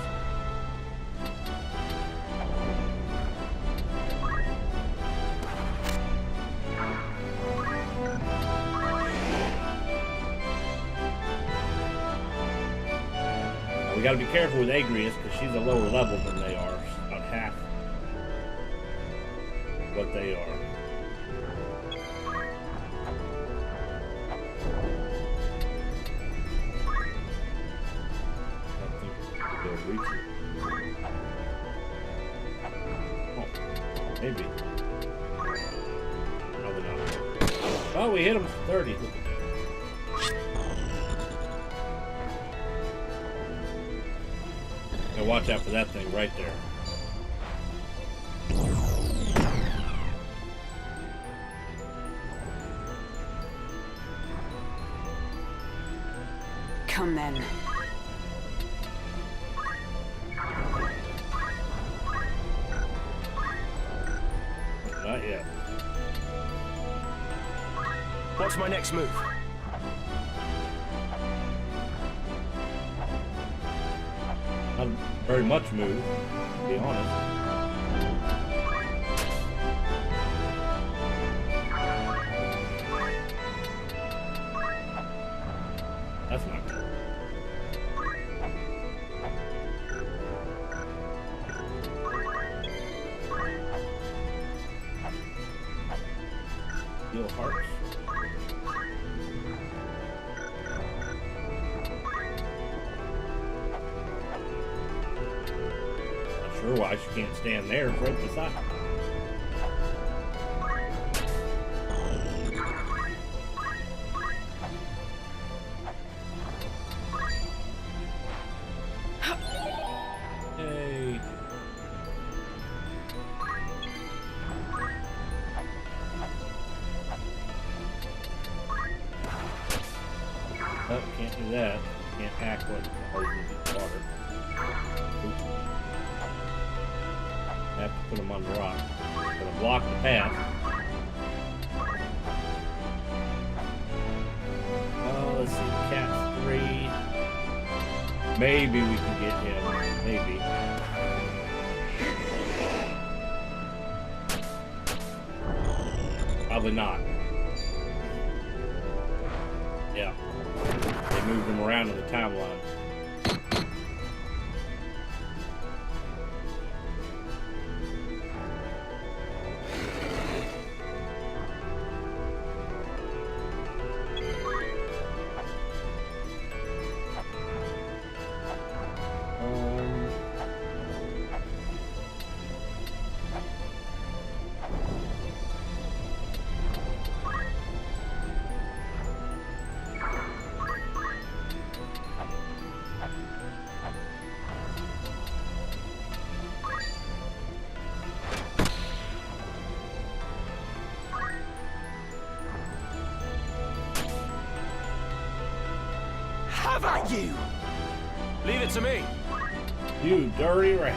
Now, we gotta be careful with Agrius because she's a lower level than they are. She's about half what they are. Maybe. Probably not. Oh, we hit him for 30. Look at that. Now watch out for that thing right there. Come then. Not yet. What's my next move? Not very much move, to be honest. That's not good. Steel hearts. sure why she can't stand there. It's right beside her. Yay. Oh, can't do that. Can't hack what holds the water. Oops. Have to put them on the rock. Gonna block the path. Oh, let's see. Cat's 3. Maybe we can get him. Maybe. Probably not. Yeah. They moved him around in the timeline. Have at you! Leave it to me. You dirty rat.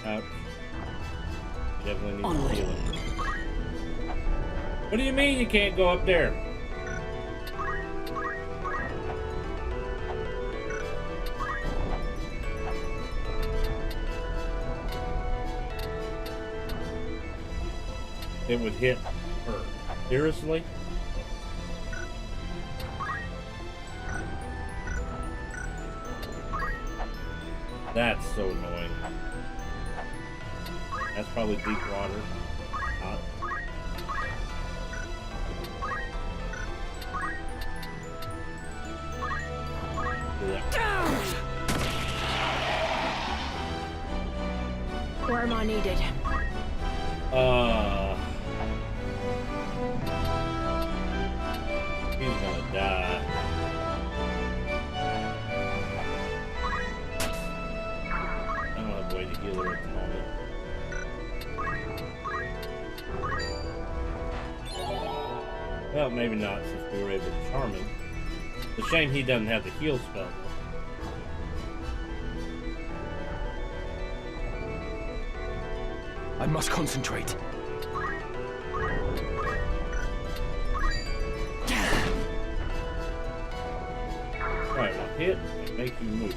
Ouch. Definitely needs healing. What do you mean you can't go up there? It would hit her. Seriously? That's so annoying. That's probably deep water. Hot. Where am I needed? He's gonna die. I don't have a way to heal her at the moment. Well, maybe not, since we were able to charm him. It's a shame he doesn't have the heal spell. I must concentrate. Alright, well, hit and make you move.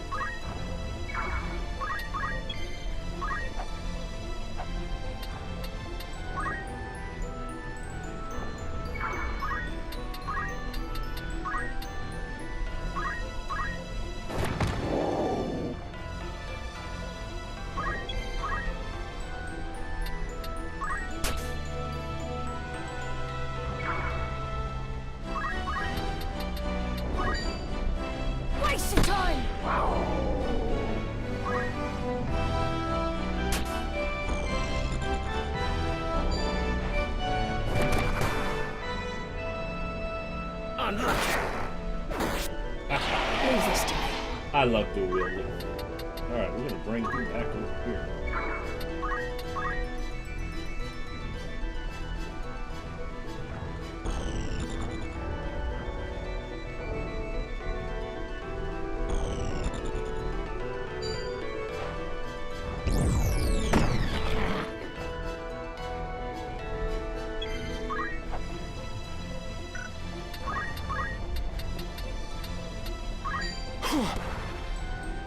Waste of time! Leave this to me. I love dual wielding. Alright, we're gonna bring him back over here.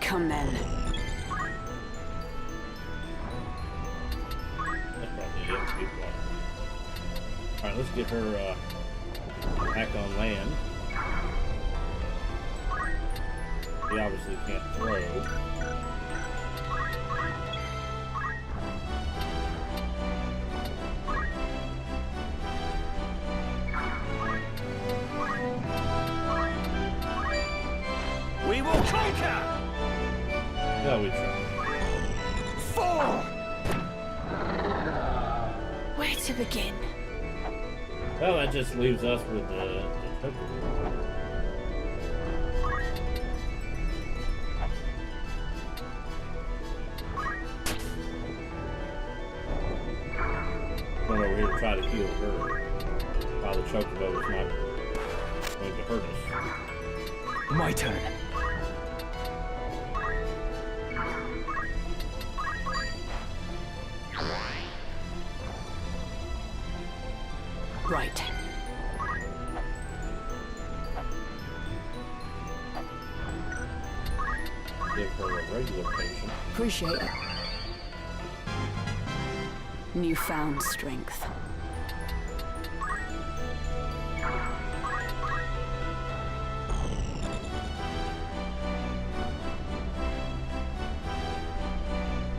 Come then. That's probably it. Deep water. Alright, let's get her back on land. He obviously can't throw. We will conquer! Yeah, we try. Fall! Where to begin? Well, that just leaves us with the token. Going over here to try to heal her while the chocobo is not going to hurt us. My turn. Right. Give her a regular patient. Appreciate it. Newfound strength.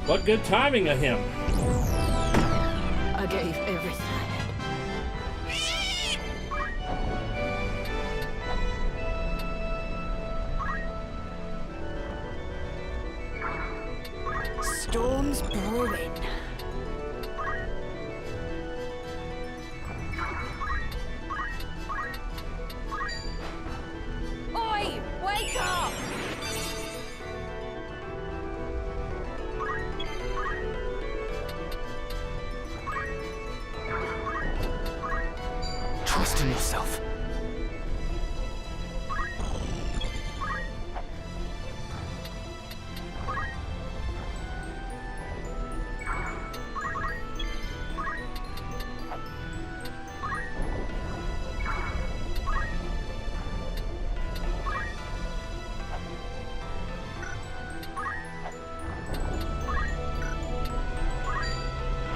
What good timing of him! I gave everything. Storms brewing. Oi! Wake up! Trust in yourself.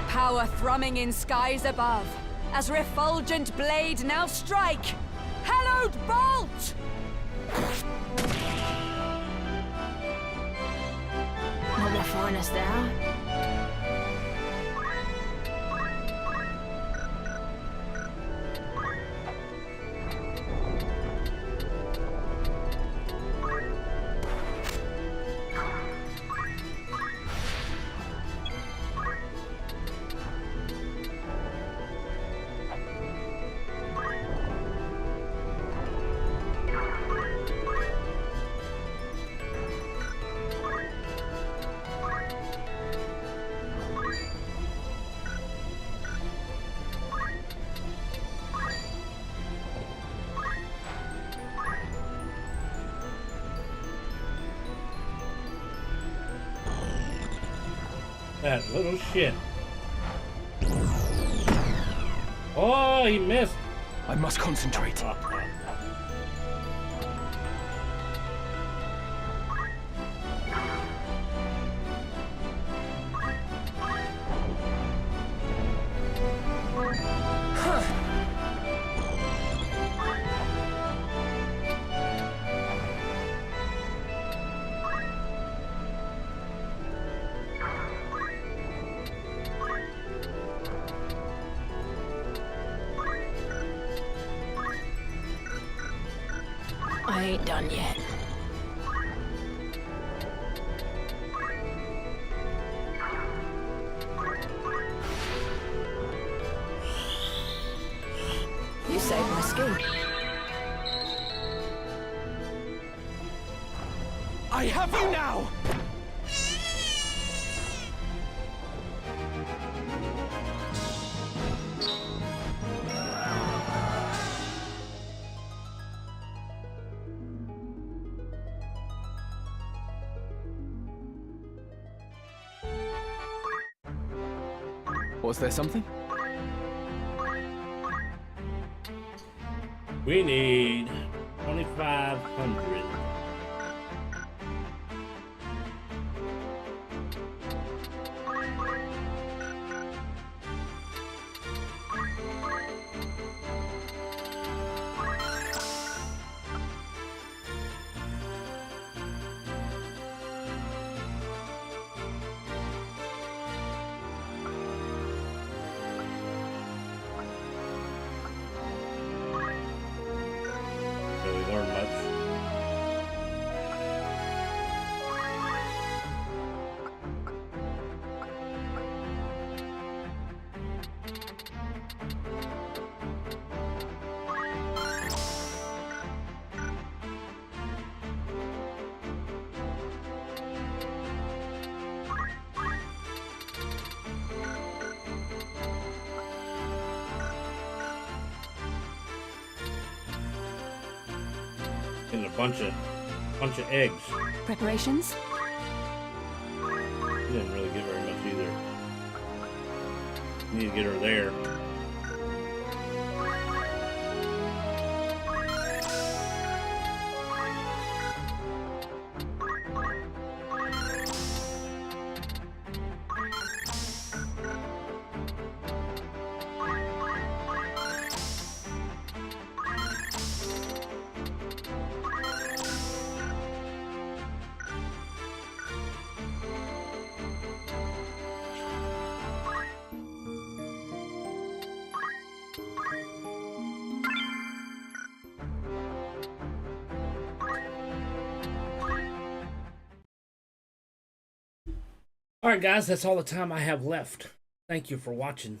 Power thrumming in skies above, as refulgent blade now strike! Hallowed bolt! Not the finest hour. That little shit. Oh, he missed. I must concentrate. I ain't done yet. You saved my skin. I have you now! Was there something? We need 2,500. And a bunch of eggs. Preparations? She didn't really get very much either. Need to get her there. Alright guys, that's all the time I have left. Thank you for watching. If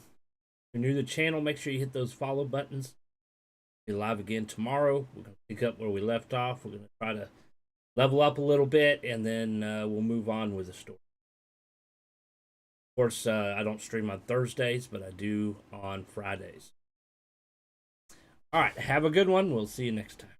you're new to the channel, make sure you hit those follow buttons. We'll be live again tomorrow. We're going to pick up where we left off. We're going to try to level up a little bit, and then we'll move on with the story. Of course, I don't stream on Thursdays, but I do on Fridays. Alright, have a good one. We'll see you next time.